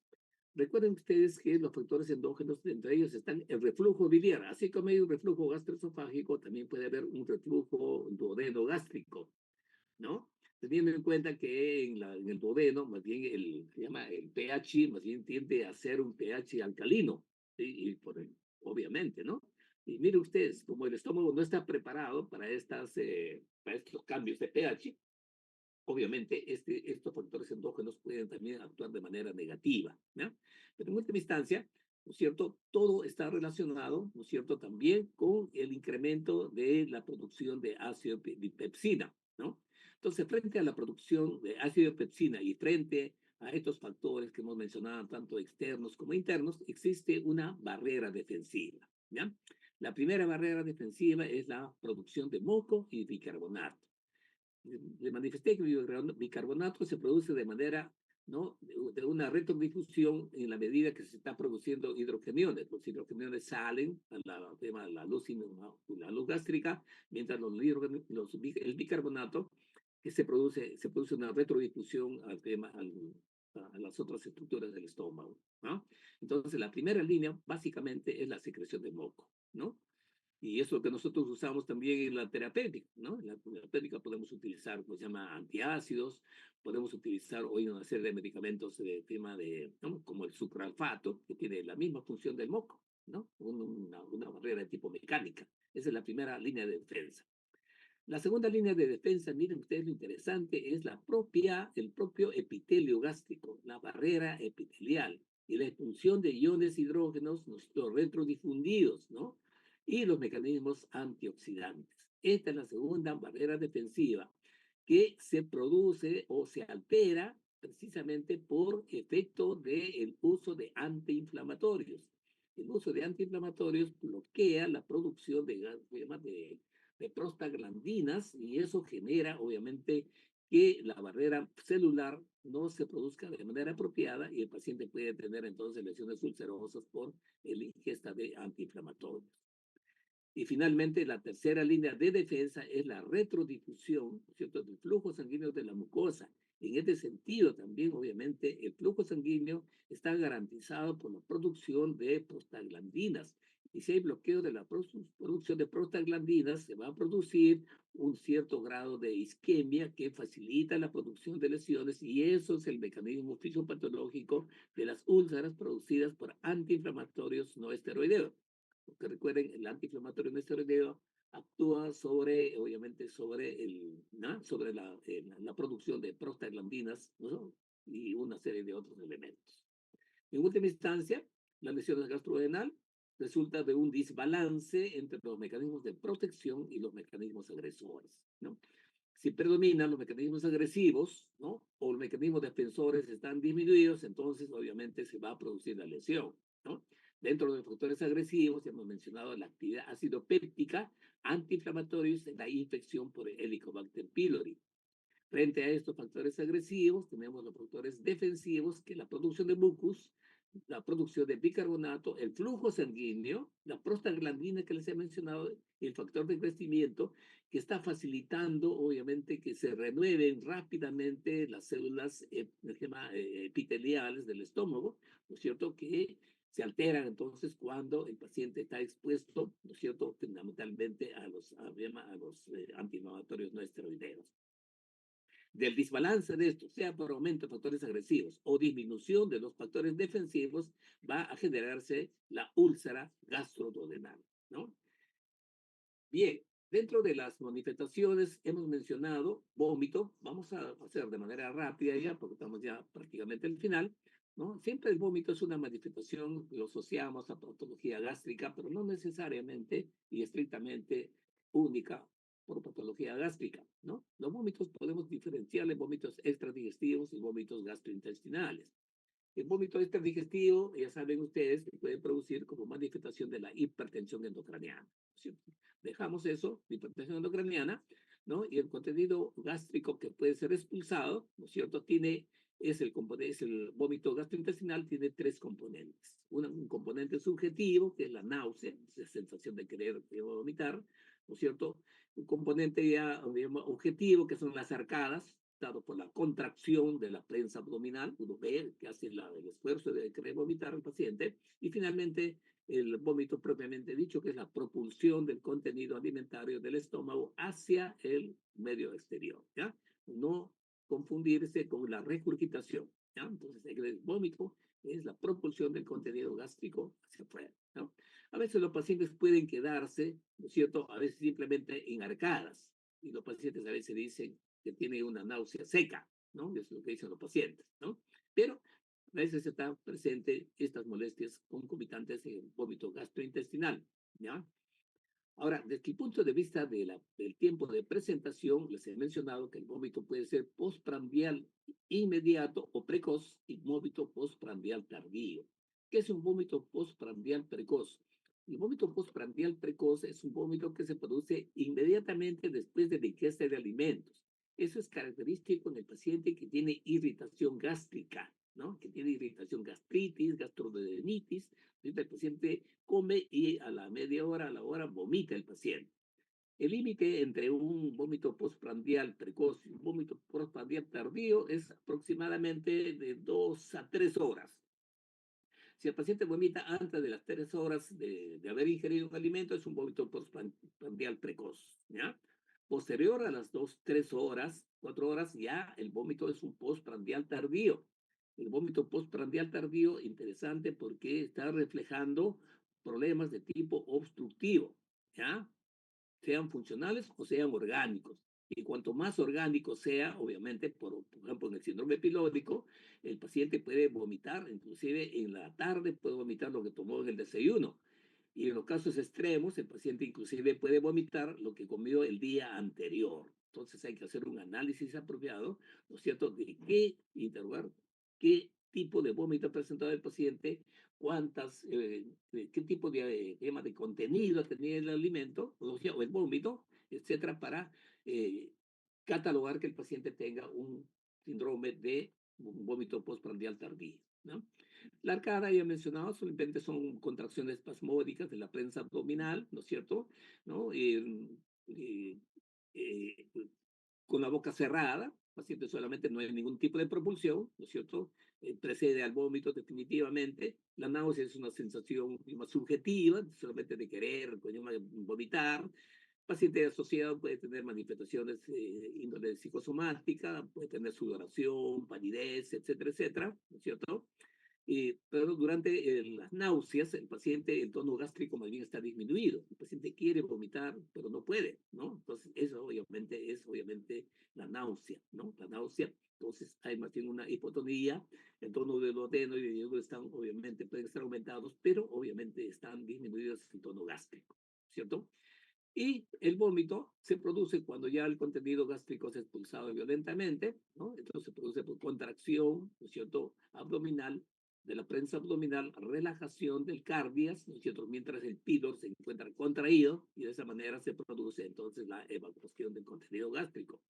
A: Recuerden ustedes que los factores endógenos, entre ellos están el reflujo biliar, así como hay un reflujo gastroesofágico, también puede haber un reflujo duodeno-gástrico, ¿no? Teniendo en cuenta que en el duodeno, más bien se llama el pH, más bien tiende a ser un pH alcalino, ¿sí? Obviamente, ¿no? Y mire ustedes, como el estómago no está preparado para estos cambios de pH, obviamente estos factores endógenos pueden también actuar de manera negativa, ¿no? Pero en última instancia, ¿no es cierto?, todo está relacionado, ¿no es cierto?, también con el incremento de la producción de ácido pepsina, ¿no? Entonces, frente a la producción de ácido pepsina y frente a estos factores que hemos mencionado, tanto externos como internos, existe una barrera defensiva, ¿ya? La primera barrera defensiva es la producción de moco y bicarbonato. le manifesté que el bicarbonato se produce de manera, ¿no?, de una retrodifusión en la medida que se está produciendo hidrogeniones. Los hidrogeniones salen a la la luz gástrica, mientras el bicarbonato que se produce una retrodifusión a las otras estructuras del estómago, ¿no? Entonces, la primera línea básicamente es la secreción de moco, ¿no? Y eso que nosotros usamos también en la terapéutica, ¿no? En la terapéutica podemos utilizar, pues, se llama antiácidos, podemos utilizar hoy una serie de medicamentos de tema de, ¿no?, como el sucralfato, que tiene la misma función del moco, ¿no? Una barrera de tipo mecánica. Esa es la primera línea de defensa. La segunda línea de defensa, miren ustedes lo interesante, es el propio epitelio gástrico, la barrera epitelial y la expulsión de iones hidrógenos, los retrodifundidos, ¿no? Y los mecanismos antioxidantes. Esta es la segunda barrera defensiva que se produce o se altera precisamente por efecto del uso de antiinflamatorios. El uso de antiinflamatorios bloquea la producción de prostaglandinas y eso genera, obviamente, que la barrera celular no se produzca de manera apropiada y el paciente puede tener entonces lesiones ulcerosas por la ingesta de antiinflamatorios. Y finalmente, la tercera línea de defensa es la retrodifusión, ¿cierto?, del flujo sanguíneo de la mucosa. En este sentido, también, obviamente, el flujo sanguíneo está garantizado por la producción de prostaglandinas. Y si hay bloqueo de la producción de prostaglandinas, se va a producir un cierto grado de isquemia que facilita la producción de lesiones, y eso es el mecanismo fisiopatológico de las úlceras producidas por antiinflamatorios no esteroideos. Porque recuerden, el antiinflamatorio no esteroideo actúa sobre, obviamente, ¿no?, sobre la producción de prostaglandinas, ¿no?, y una serie de otros elementos. En última instancia, la lesión gastrodenal resulta de un desbalance entre los mecanismos de protección y los mecanismos agresores, ¿no? Si predominan los mecanismos agresivos, ¿no?, o los mecanismos defensores están disminuidos, entonces obviamente se va a producir la lesión, ¿no? Dentro de los factores agresivos, hemos mencionado la actividad ácido péptica, antiinflamatorios, la infección por el Helicobacter pylori. Frente a estos factores agresivos, tenemos los factores defensivos, que es la producción de mucus, la producción de bicarbonato, el flujo sanguíneo, la prostaglandina que les he mencionado, el factor de crecimiento, que está facilitando, obviamente, que se renueven rápidamente las células epiteliales del estómago, ¿no es cierto?, que se alteran entonces cuando el paciente está expuesto, ¿no es cierto?, fundamentalmente a los antiinflamatorios no esteroideos. Del desbalance de esto, sea por aumento de factores agresivos o disminución de los factores defensivos, va a generarse la úlcera gastroduodenal, ¿no? Bien, dentro de las manifestaciones hemos mencionado vómito. Vamos a hacer de manera rápida ya, porque estamos ya prácticamente al final, ¿no? Siempre el vómito es una manifestación, lo asociamos a patología gástrica, pero no necesariamente y estrictamente única por patología gástrica, ¿no? Los vómitos podemos diferenciar en vómitos extradigestivos y vómitos gastrointestinales. El vómito extradigestivo, ya saben ustedes, que puede producir como manifestación de la hipertensión endocraniana, ¿sí? Dejamos eso, la hipertensión endocraniana, ¿no? Y el contenido gástrico que puede ser expulsado, ¿no es cierto?, es el vómito gastrointestinal, tiene tres componentes. Un componente subjetivo, que es la náusea, la sensación de querer vomitar, ¿no es cierto? Un componente ya, digamos, objetivo, que son las arcadas, dado por la contracción de la prensa abdominal, uno ve que hace el esfuerzo de querer vomitar al paciente, y finalmente el vómito propiamente dicho, que es la propulsión del contenido alimentario del estómago hacia el medio exterior, ¿ya? No confundirse con la regurgitación, ¿ya? Entonces, el vómito es la propulsión del contenido gástrico hacia afuera, ¿no? A veces los pacientes pueden quedarse, ¿no es cierto?, a veces simplemente en arcadas, y los pacientes a veces dicen que tiene una náusea seca, ¿no? Eso es lo que dicen los pacientes, ¿no? Pero a veces están presentes estas molestias concomitantes en el vómito gastrointestinal, ¿ya? Ahora, desde el punto de vista del tiempo de presentación, les he mencionado que el vómito puede ser postprandial inmediato o precoz y vómito postprandial tardío. ¿Qué es un vómito postprandial precoz? El vómito postprandial precoz es un vómito que se produce inmediatamente después de la ingesta de alimentos. Eso es característico en el paciente que tiene irritación gástrica, ¿no? Que tiene irritación, gastritis, gastroenteritis. El paciente come y a la media hora, a la hora, vomita el paciente. El límite entre un vómito postprandial precoz y un vómito postprandial tardío es aproximadamente de 2 a 3 horas. Si el paciente vomita antes de las 3 horas de haber ingerido un alimento, es un vómito postprandial precoz, ¿ya? Posterior a las 2, 3 horas, 4 horas, ya el vómito es un postprandial tardío. El vómito postprandial tardío, interesante porque está reflejando problemas de tipo obstructivo, ¿ya? Sean funcionales o sean orgánicos. Y cuanto más orgánico sea, obviamente, por ejemplo, en el síndrome pilórico, el paciente puede vomitar, inclusive en la tarde puede vomitar lo que tomó en el desayuno. Y en los casos extremos, el paciente inclusive puede vomitar lo que comió el día anterior. Entonces hay que hacer un análisis apropiado, ¿no es cierto?, de qué interrogar, qué tipo de vómito ha presentado el paciente, cuántas, qué tipo de contenido ha tenido el alimento, o sea, o el vómito, etcétera, para eh, catalogar que el paciente tenga un síndrome de un vómito postprandial tardío, ¿no? La arcada, ya he mencionado, simplemente son contracciones espasmódicas de la prensa abdominal, ¿no es cierto? ¿No? Eh, eh, con la boca cerrada, paciente solamente no hay ningún tipo de propulsión, ¿no es cierto? Precede al vómito definitivamente. La náusea es una sensación más subjetiva, solamente de querer vomitar. Paciente asociado puede tener manifestaciones índole psicosomática, puede tener sudoración, palidez, etcétera, etcétera, ¿no es cierto? Pero durante las náuseas, el paciente, el tono gástrico más bien está disminuido. El paciente quiere vomitar, pero no puede, ¿no? Entonces, eso obviamente es obviamente la náusea, ¿no? La náusea. Entonces, hay más bien una hipotonía, el tono del duodeno y el yodo están, obviamente, pueden estar aumentados, pero obviamente están disminuidos el tono gástrico, ¿cierto? Y el vómito se produce cuando ya el contenido gástrico es expulsado violentamente, ¿no? Entonces se produce por contracción, ¿no es cierto?, abdominal, de la prensa abdominal, relajación del cardias, ¿no es cierto?, mientras el pílor se encuentra contraído y de esa manera se produce entonces la evacuación del contenido gástrico.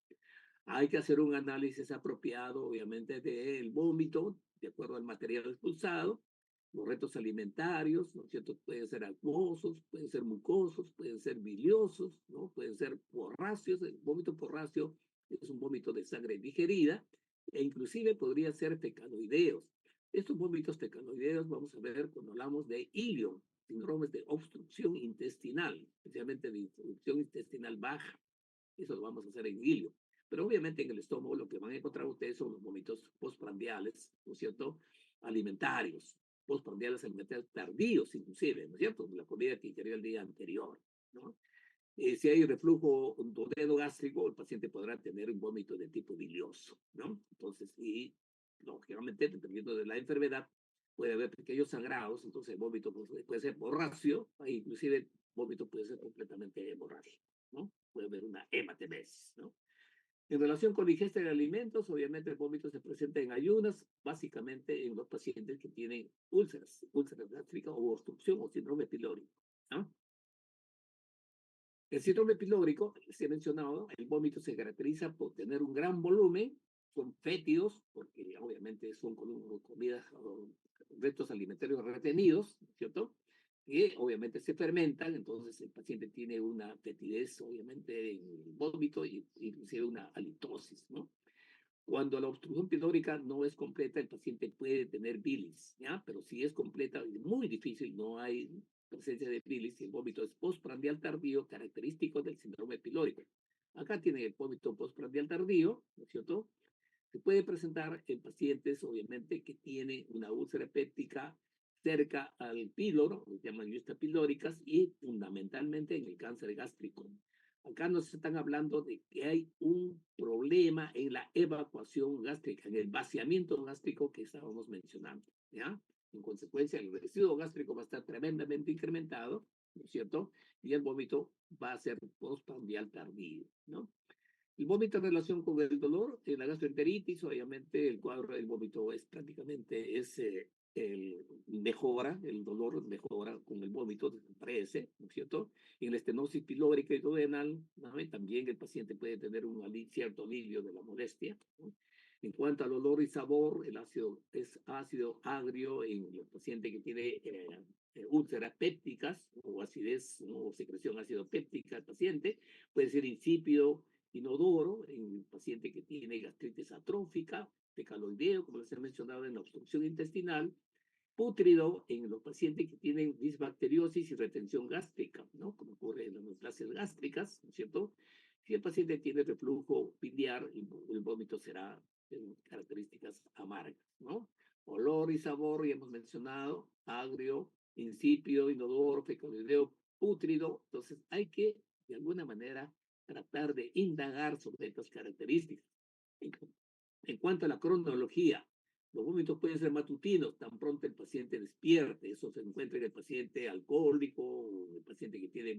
A: Hay que hacer un análisis apropiado, obviamente, del vómito, de acuerdo al material expulsado, los retos alimentarios, ¿no es cierto? Pueden ser acuosos, pueden ser mucosos, pueden ser biliosos, ¿no? Pueden ser porráceos. El vómito porráceo es un vómito de sangre digerida e inclusive podría ser fecaloideos. Estos vómitos fecaloideos vamos a ver cuando hablamos de ilio, síndromes de obstrucción intestinal, especialmente de obstrucción intestinal baja. Eso lo vamos a hacer en ilio. Pero obviamente en el estómago lo que van a encontrar ustedes son los vómitos postprandiales, ¿no es cierto? Alimentarios, postprandiales alimentarios tardíos inclusive, ¿no es cierto? La comida que ingirió el día anterior, ¿no? Si hay reflujo duodeno gástrico, el paciente podrá tener un vómito de tipo bilioso, ¿no? Entonces, y lógicamente, dependiendo de la enfermedad, puede haber pequeños sangrados, entonces el vómito puede ser borracio, inclusive el vómito puede ser completamente hemorrágico, ¿no? Puede haber una hematemesis, ¿no? En relación con la ingesta de alimentos, obviamente el vómito se presenta en ayunas, básicamente en los pacientes que tienen úlceras gástricas o obstrucción o síndrome pilórico, ¿no? El síndrome pilórico, se ha mencionado, el vómito se caracteriza por tener un gran volumen, son fétidos, porque obviamente son comidas o restos alimentarios retenidos, ¿cierto? Y obviamente se fermentan, entonces el paciente tiene una fetidez, obviamente, en el vómito y inclusive una halitosis, ¿no? Cuando la obstrucción pilórica no es completa, el paciente puede tener bilis, ¿ya? Pero si es completa, es muy difícil, no hay presencia de bilis y el vómito es postprandial tardío, característico del síndrome pilórico. Acá tiene el vómito postprandial tardío, ¿no es cierto? Se puede presentar en pacientes, obviamente, que tienen una úlcera péptica cerca al píloro, lo llaman yustas pilóricas, y fundamentalmente en el cáncer gástrico. Acá nos están hablando de que hay un problema en la evacuación gástrica, en el vaciamiento gástrico que estábamos mencionando, ¿ya? En consecuencia, el residuo gástrico va a estar tremendamente incrementado, ¿no es cierto? Y el vómito va a ser postprandial tardío, ¿no? El vómito en relación con el dolor, la gastroenteritis, obviamente el cuadro del vómito es prácticamente mejora, el dolor mejora con el vómito, desaparece, ¿no es cierto? Y en la estenosis pilórica y duodenal, ¿no? También el paciente puede tener un cierto alivio de la molestia, ¿no? En cuanto al olor y sabor, el ácido es ácido agrio en el paciente que tiene úlceras pépticas o acidez, ¿no? O secreción ácido péptica al paciente, puede ser insípido, inodoro en el paciente que tiene gastritis atrófica, fecaloideo, como les he mencionado, en la obstrucción intestinal, pútrido en los pacientes que tienen disbacteriosis y retención gástrica, ¿no? Como ocurre en las neoplasias gástricas, ¿no es cierto? Si el paciente tiene reflujo biliar, el vómito será de características amargas, ¿no? Olor y sabor, ya hemos mencionado, agrio, insípido, inodoro, fecaloideo, pútrido. Entonces hay que, de alguna manera, tratar de indagar sobre estas características. En cuanto a la cronología, los vómitos pueden ser matutinos, tan pronto el paciente despierte. Eso se encuentra en el paciente alcohólico, o el paciente que tiene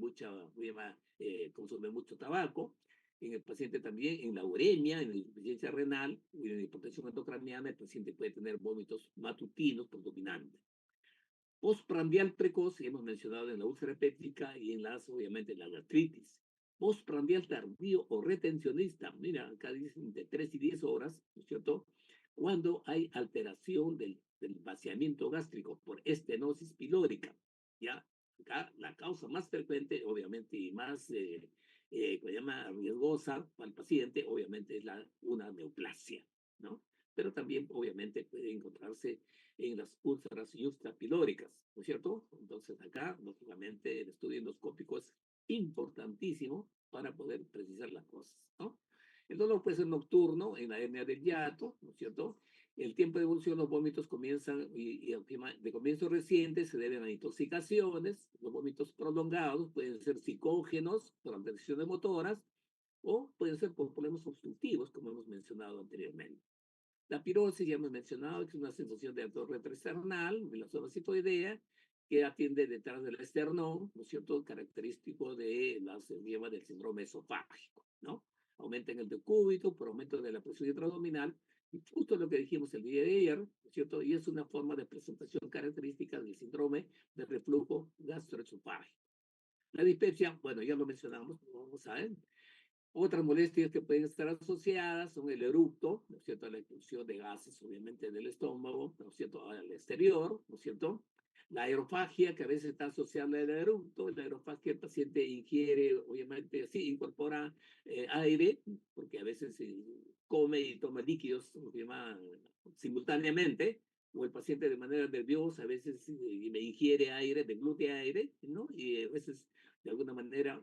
A: consume mucho tabaco, en el paciente también en la uremia, en la insuficiencia renal y en la hipotensión endocraniana, el paciente puede tener vómitos matutinos predominantes. Postprandial precoz, hemos mencionado en la úlcera péptica y obviamente, en la gastritis. Postprandial tardío o retencionista, mira, acá dicen de 3 y 10 horas, ¿no es cierto? Cuando hay alteración del vaciamiento gástrico por estenosis pilórica, ¿ya? Acá la causa más frecuente, obviamente, y más, que llama riesgosa para el paciente, obviamente, es una neoplasia, ¿no? Pero también, obviamente, puede encontrarse en las úlceras pilóricas, ¿no es cierto? Entonces acá, lógicamente, el estudio endoscópico es importantísimo para poder precisar las cosas, ¿no? El dolor puede ser nocturno en la hernia del hiato, ¿no es cierto? El tiempo de evolución, los vómitos comienzan de comienzo reciente se deben a intoxicaciones, los vómitos prolongados pueden ser psicógenos por alteraciones motoras o pueden ser por problemas obstructivos, como hemos mencionado anteriormente. La pirosis, ya hemos mencionado, que es una sensación de ardor retroesternal de la zona citoidea, que atiende detrás del esternón, ¿no es cierto?, característico de la lleva del síndrome esofágico, ¿no? Aumenta en el decúbito por aumento de la presión intraabdominal, y justo lo que dijimos el día de ayer, ¿no es cierto?, y es una forma de presentación característica del síndrome de reflujo gastroesofágico. La dispepsia, bueno, ya lo mencionamos, vamos a ver. Otras molestias que pueden estar asociadas son el eructo, ¿no es cierto?, la expulsión de gases, obviamente, del estómago, ¿no es cierto?, al exterior, ¿no es cierto? La aerofagia, que a veces está asociada al eructo, la aerofagia, el paciente ingiere, obviamente, sí, incorpora aire, porque a veces come y toma líquidos, simultáneamente, o el paciente de manera nerviosa a veces ingiere aire, deglute aire, ¿no? Y a veces, de alguna manera,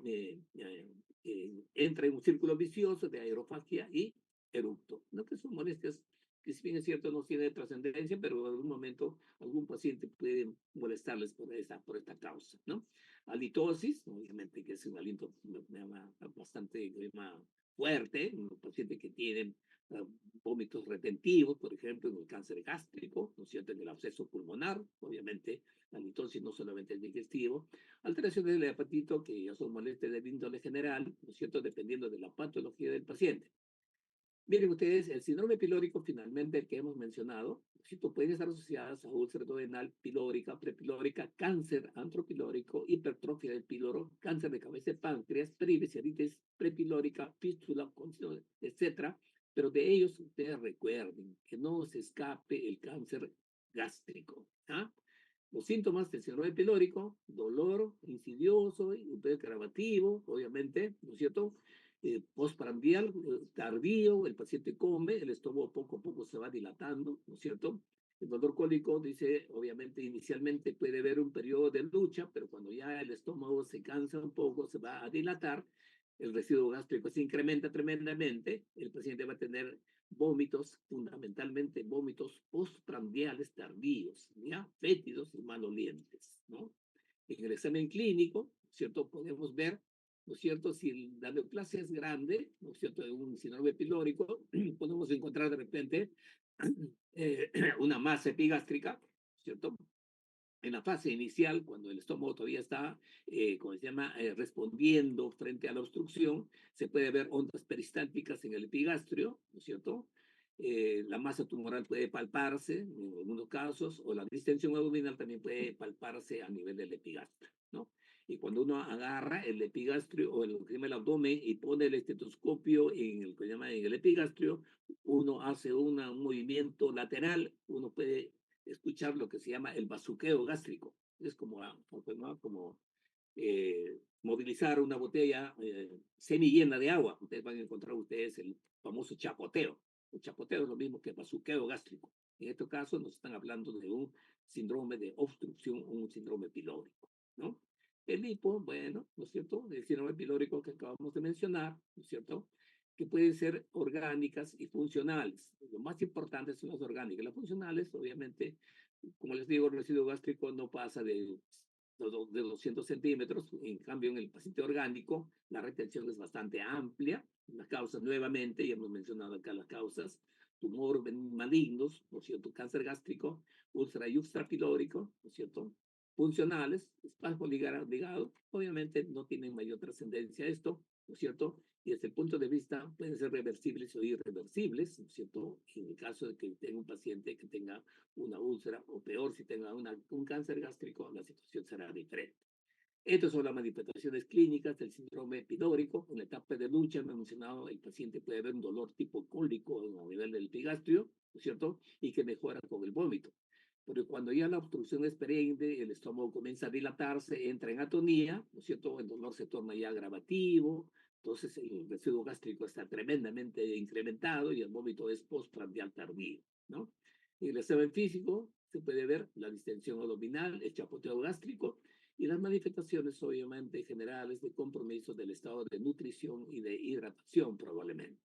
A: entra en un círculo vicioso de aerofagia y eructo, ¿no? Que son molestias que, si bien es cierto, no tiene trascendencia, pero en algún momento algún paciente puede molestarles por esta causa, ¿no? Halitosis, obviamente, que es un aliento bastante fuerte, un paciente que tiene vómitos retentivos, por ejemplo, en el cáncer gástrico, ¿no es cierto?, en el absceso pulmonar, obviamente, la halitosis no solamente es digestivo, alteraciones del hepatito que ya son molestias de índole general, ¿no es cierto?, dependiendo de la patología del paciente. Miren ustedes, el síndrome pilórico, finalmente, el que hemos mencionado, ¿cierto?, pueden estar asociadas a úlcera duodenal pilórica, prepilórica, cáncer antropilórico, hipertrofia del píloro, cáncer de cabeza de páncreas, perivasculitis prepilórica, fístula, etcétera. Pero de ellos ustedes recuerden que no se escape el cáncer gástrico. ¿Ah? Los síntomas del síndrome pilórico: dolor insidioso y gravativo, obviamente, ¿no es cierto? Postprandial, tardío, el paciente come, el estómago poco a poco se va dilatando, ¿no es cierto? El dolor cólico, dice, obviamente, inicialmente puede haber un periodo de lucha, pero cuando ya el estómago se cansa un poco, se va a dilatar, el residuo gástrico se incrementa tremendamente, el paciente va a tener vómitos, fundamentalmente vómitos postprandiales tardíos, ¿ya? Fétidos y malolientes, ¿no? En el examen clínico, ¿cierto?, podemos ver, ¿no es cierto?, si la neoplasia es grande, ¿no es cierto?, de un síndrome pilórico, podemos encontrar de repente una masa epigástrica, ¿cierto? En la fase inicial, cuando el estómago todavía está, como se llama, respondiendo frente a la obstrucción, se puede ver ondas peristálticas en el epigastrio, ¿no es cierto? La masa tumoral puede palparse en algunos casos, o la distensión abdominal también puede palparse a nivel del epigastrio, ¿no? Y cuando uno agarra el epigastrio o el abdomen y pone el estetoscopio en el que llama en el epigastrio, uno hace un movimiento lateral, uno puede escuchar lo que se llama el bazuqueo gástrico. Es como, ¿no? Como movilizar una botella semi llena de agua. Ustedes van a encontrar ustedes el famoso chapoteo. El chapoteo es lo mismo que bazuqueo gástrico. En este caso nos están hablando de un síndrome de obstrucción o un síndrome pilórico, ¿no? El hipo, bueno, ¿no es cierto? El síndrome pilórico que acabamos de mencionar, ¿no es cierto? Que pueden ser orgánicas y funcionales. Lo más importante son las orgánicas. Las funcionales, obviamente, como les digo, el residuo gástrico no pasa de 200 centímetros. En cambio, en el paciente orgánico, la retención es bastante amplia. Las causas, nuevamente, ya hemos mencionado acá las causas: tumor malignos, ¿no es cierto? Cáncer gástrico, úlcera y extrapilórico, ¿no es cierto? Funcionales, espasmo ligado, obviamente no tienen mayor trascendencia esto, ¿no es cierto? Y desde el punto de vista, pueden ser reversibles o irreversibles, ¿no es cierto? En el caso de que tenga un paciente que tenga una úlcera, o peor, si tenga un cáncer gástrico, la situación será diferente. Estas son las manifestaciones clínicas del síndrome pilórico. En la etapa de lucha, me he mencionado, el paciente puede haber un dolor tipo cólico a nivel del epigastrio, ¿no es cierto? Y que mejora con el vómito. Pero cuando ya la obstrucción es perenne, el estómago comienza a dilatarse, entra en atonía, ¿no es cierto? El dolor se torna ya agravativo, entonces el residuo gástrico está tremendamente incrementado y el vómito es postprandial tardío, ¿no? En el examen físico se puede ver la distensión abdominal, el chapoteo gástrico y las manifestaciones obviamente generales de compromiso del estado de nutrición y de hidratación probablemente.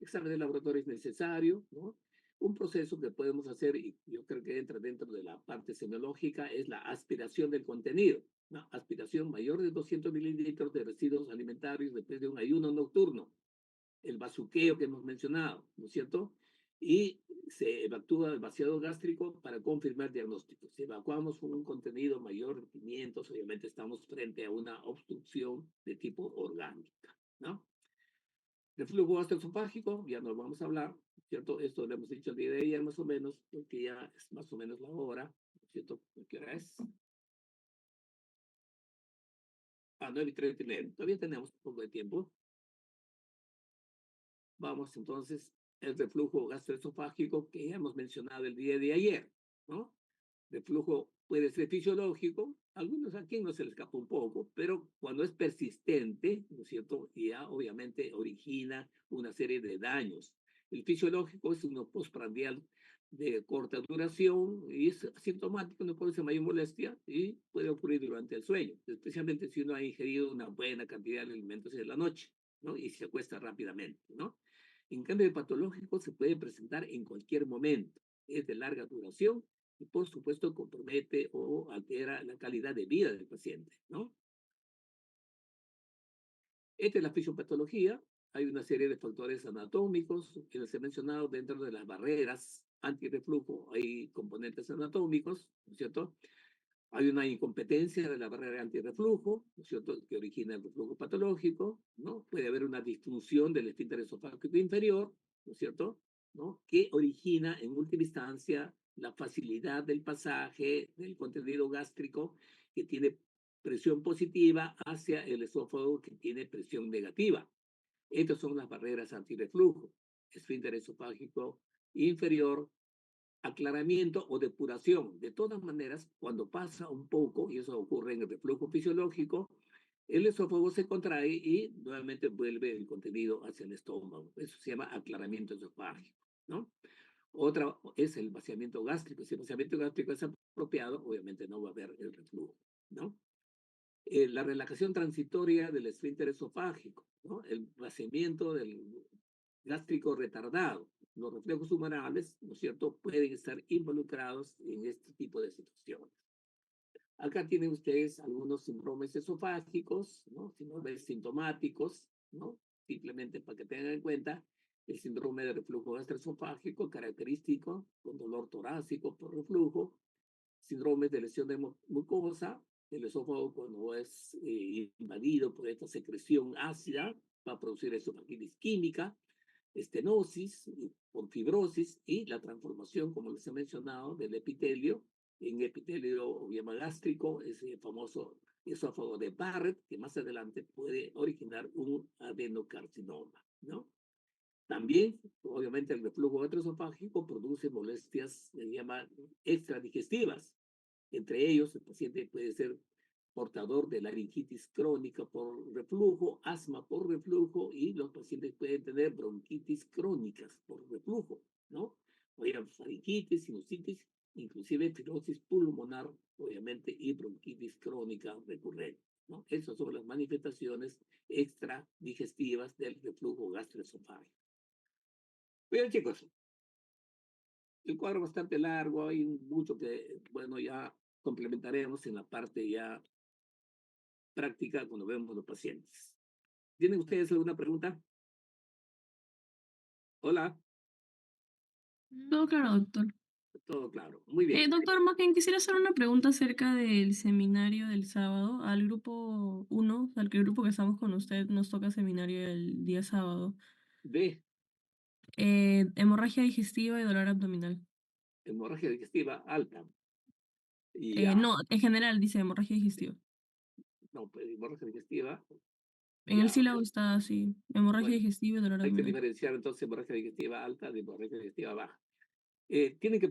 A: Examen de laboratorio es necesario, ¿no? Un proceso que podemos hacer, y yo creo que entra dentro de la parte semiológica, es la aspiración del contenido. Una aspiración mayor de 200 mililitros de residuos alimentarios después de un ayuno nocturno. El bazuqueo que hemos mencionado, ¿no es cierto? Y se evacúa el vaciado gástrico para confirmar diagnósticos. Si evacuamos un contenido mayor de 500, obviamente estamos frente a una obstrucción de tipo orgánica, ¿no? Reflujo gastroesofágico, ya no vamos a hablar, ¿cierto? Esto lo hemos dicho el día de ayer más o menos, porque ya es más o menos la hora, ¿cierto? ¿Qué hora es? 9:39. Todavía tenemos un poco de tiempo. Vamos entonces el reflujo gastroesofágico que ya hemos mencionado el día de ayer, ¿no? Reflujo puede ser fisiológico, algunos aquí no se les escapa un poco, pero cuando es persistente, ¿no es cierto? Ya obviamente origina una serie de daños. El fisiológico es uno postprandial de corta duración y es asintomático, no puede ser mayor molestia y puede ocurrir durante el sueño, especialmente si uno ha ingerido una buena cantidad de alimentos en la noche, ¿no? Y se acuesta rápidamente, ¿no? En cambio, el patológico se puede presentar en cualquier momento, es de larga duración y por supuesto compromete o altera la calidad de vida del paciente, ¿no? Esta es la fisiopatología. Hay una serie de factores anatómicos que les he mencionado dentro de las barreras antirreflujo. Hay componentes anatómicos, ¿no es cierto? Hay una incompetencia de la barrera antirreflujo, ¿no es cierto?, que origina el reflujo patológico, ¿no? Puede haber una disfunción del esfínter esofágico inferior, ¿no es cierto?, ¿no? Que origina en última instancia la facilidad del pasaje del contenido gástrico que tiene presión positiva hacia el esófago que tiene presión negativa. Estas son las barreras antirreflujo: esfínter esofágico inferior, aclaramiento o depuración. De todas maneras, cuando pasa un poco, y eso ocurre en el reflujo fisiológico, el esófago se contrae y nuevamente vuelve el contenido hacia el estómago. Eso se llama aclaramiento esofágico, ¿no? Otra es el vaciamiento gástrico. Si el vaciamiento gástrico es apropiado, obviamente no va a haber el reflujo, ¿no? La relajación transitoria del esfínter esofágico, ¿no? El vaciamiento del gástrico retardado. Los reflejos humorales, ¿no es cierto?, pueden estar involucrados en este tipo de situaciones. Acá tienen ustedes algunos síndromes esofágicos, ¿no? Síndromes sintomáticos, ¿no? Simplemente para que tengan en cuenta el síndrome de reflujo gastroesofágico característico con dolor torácico por reflujo, síndrome de lesión de mucosa, el esófago cuando es invadido por esta secreción ácida va a producir esofagitis química, estenosis, por fibrosis y la transformación, como les he mencionado, del epitelio en epitelio gástrico, ese famoso esófago de Barrett, que más adelante puede originar un adenocarcinoma, ¿no? También, obviamente, el reflujo gastroesofágico produce molestias, se llaman extradigestivas. Entre ellos, el paciente puede ser portador de laringitis crónica por reflujo, asma por reflujo, y los pacientes pueden tener bronquitis crónicas por reflujo, ¿no? O faringitis, sinusitis, inclusive fibrosis pulmonar, obviamente, y bronquitis crónica recurrente, ¿no? Esas son las manifestaciones extradigestivas del reflujo gastroesofágico. Bien, chicos, el cuadro es bastante largo, hay mucho que, bueno, ya complementaremos en la parte ya práctica cuando vemos los pacientes. ¿Tienen ustedes alguna pregunta? Hola,
C: Todo claro, doctor.
A: todo claro. Muy bien.
C: Doctor, más bien quisiera hacer una pregunta acerca del seminario del sábado. Al grupo 1, al grupo que estamos con usted, nos toca seminario el día sábado.
A: De
C: Hemorragia digestiva y dolor abdominal.
A: hemorragia digestiva alta. Y ya,
C: No, en general dice hemorragia digestiva.
A: no, pues hemorragia digestiva,
C: En el
A: ya.
C: sílabo está así, hemorragia
A: Bueno,
C: digestiva y dolor
A: hay que
C: abdominal.
A: diferenciar entonces hemorragia digestiva alta de hemorragia digestiva baja. Tienen que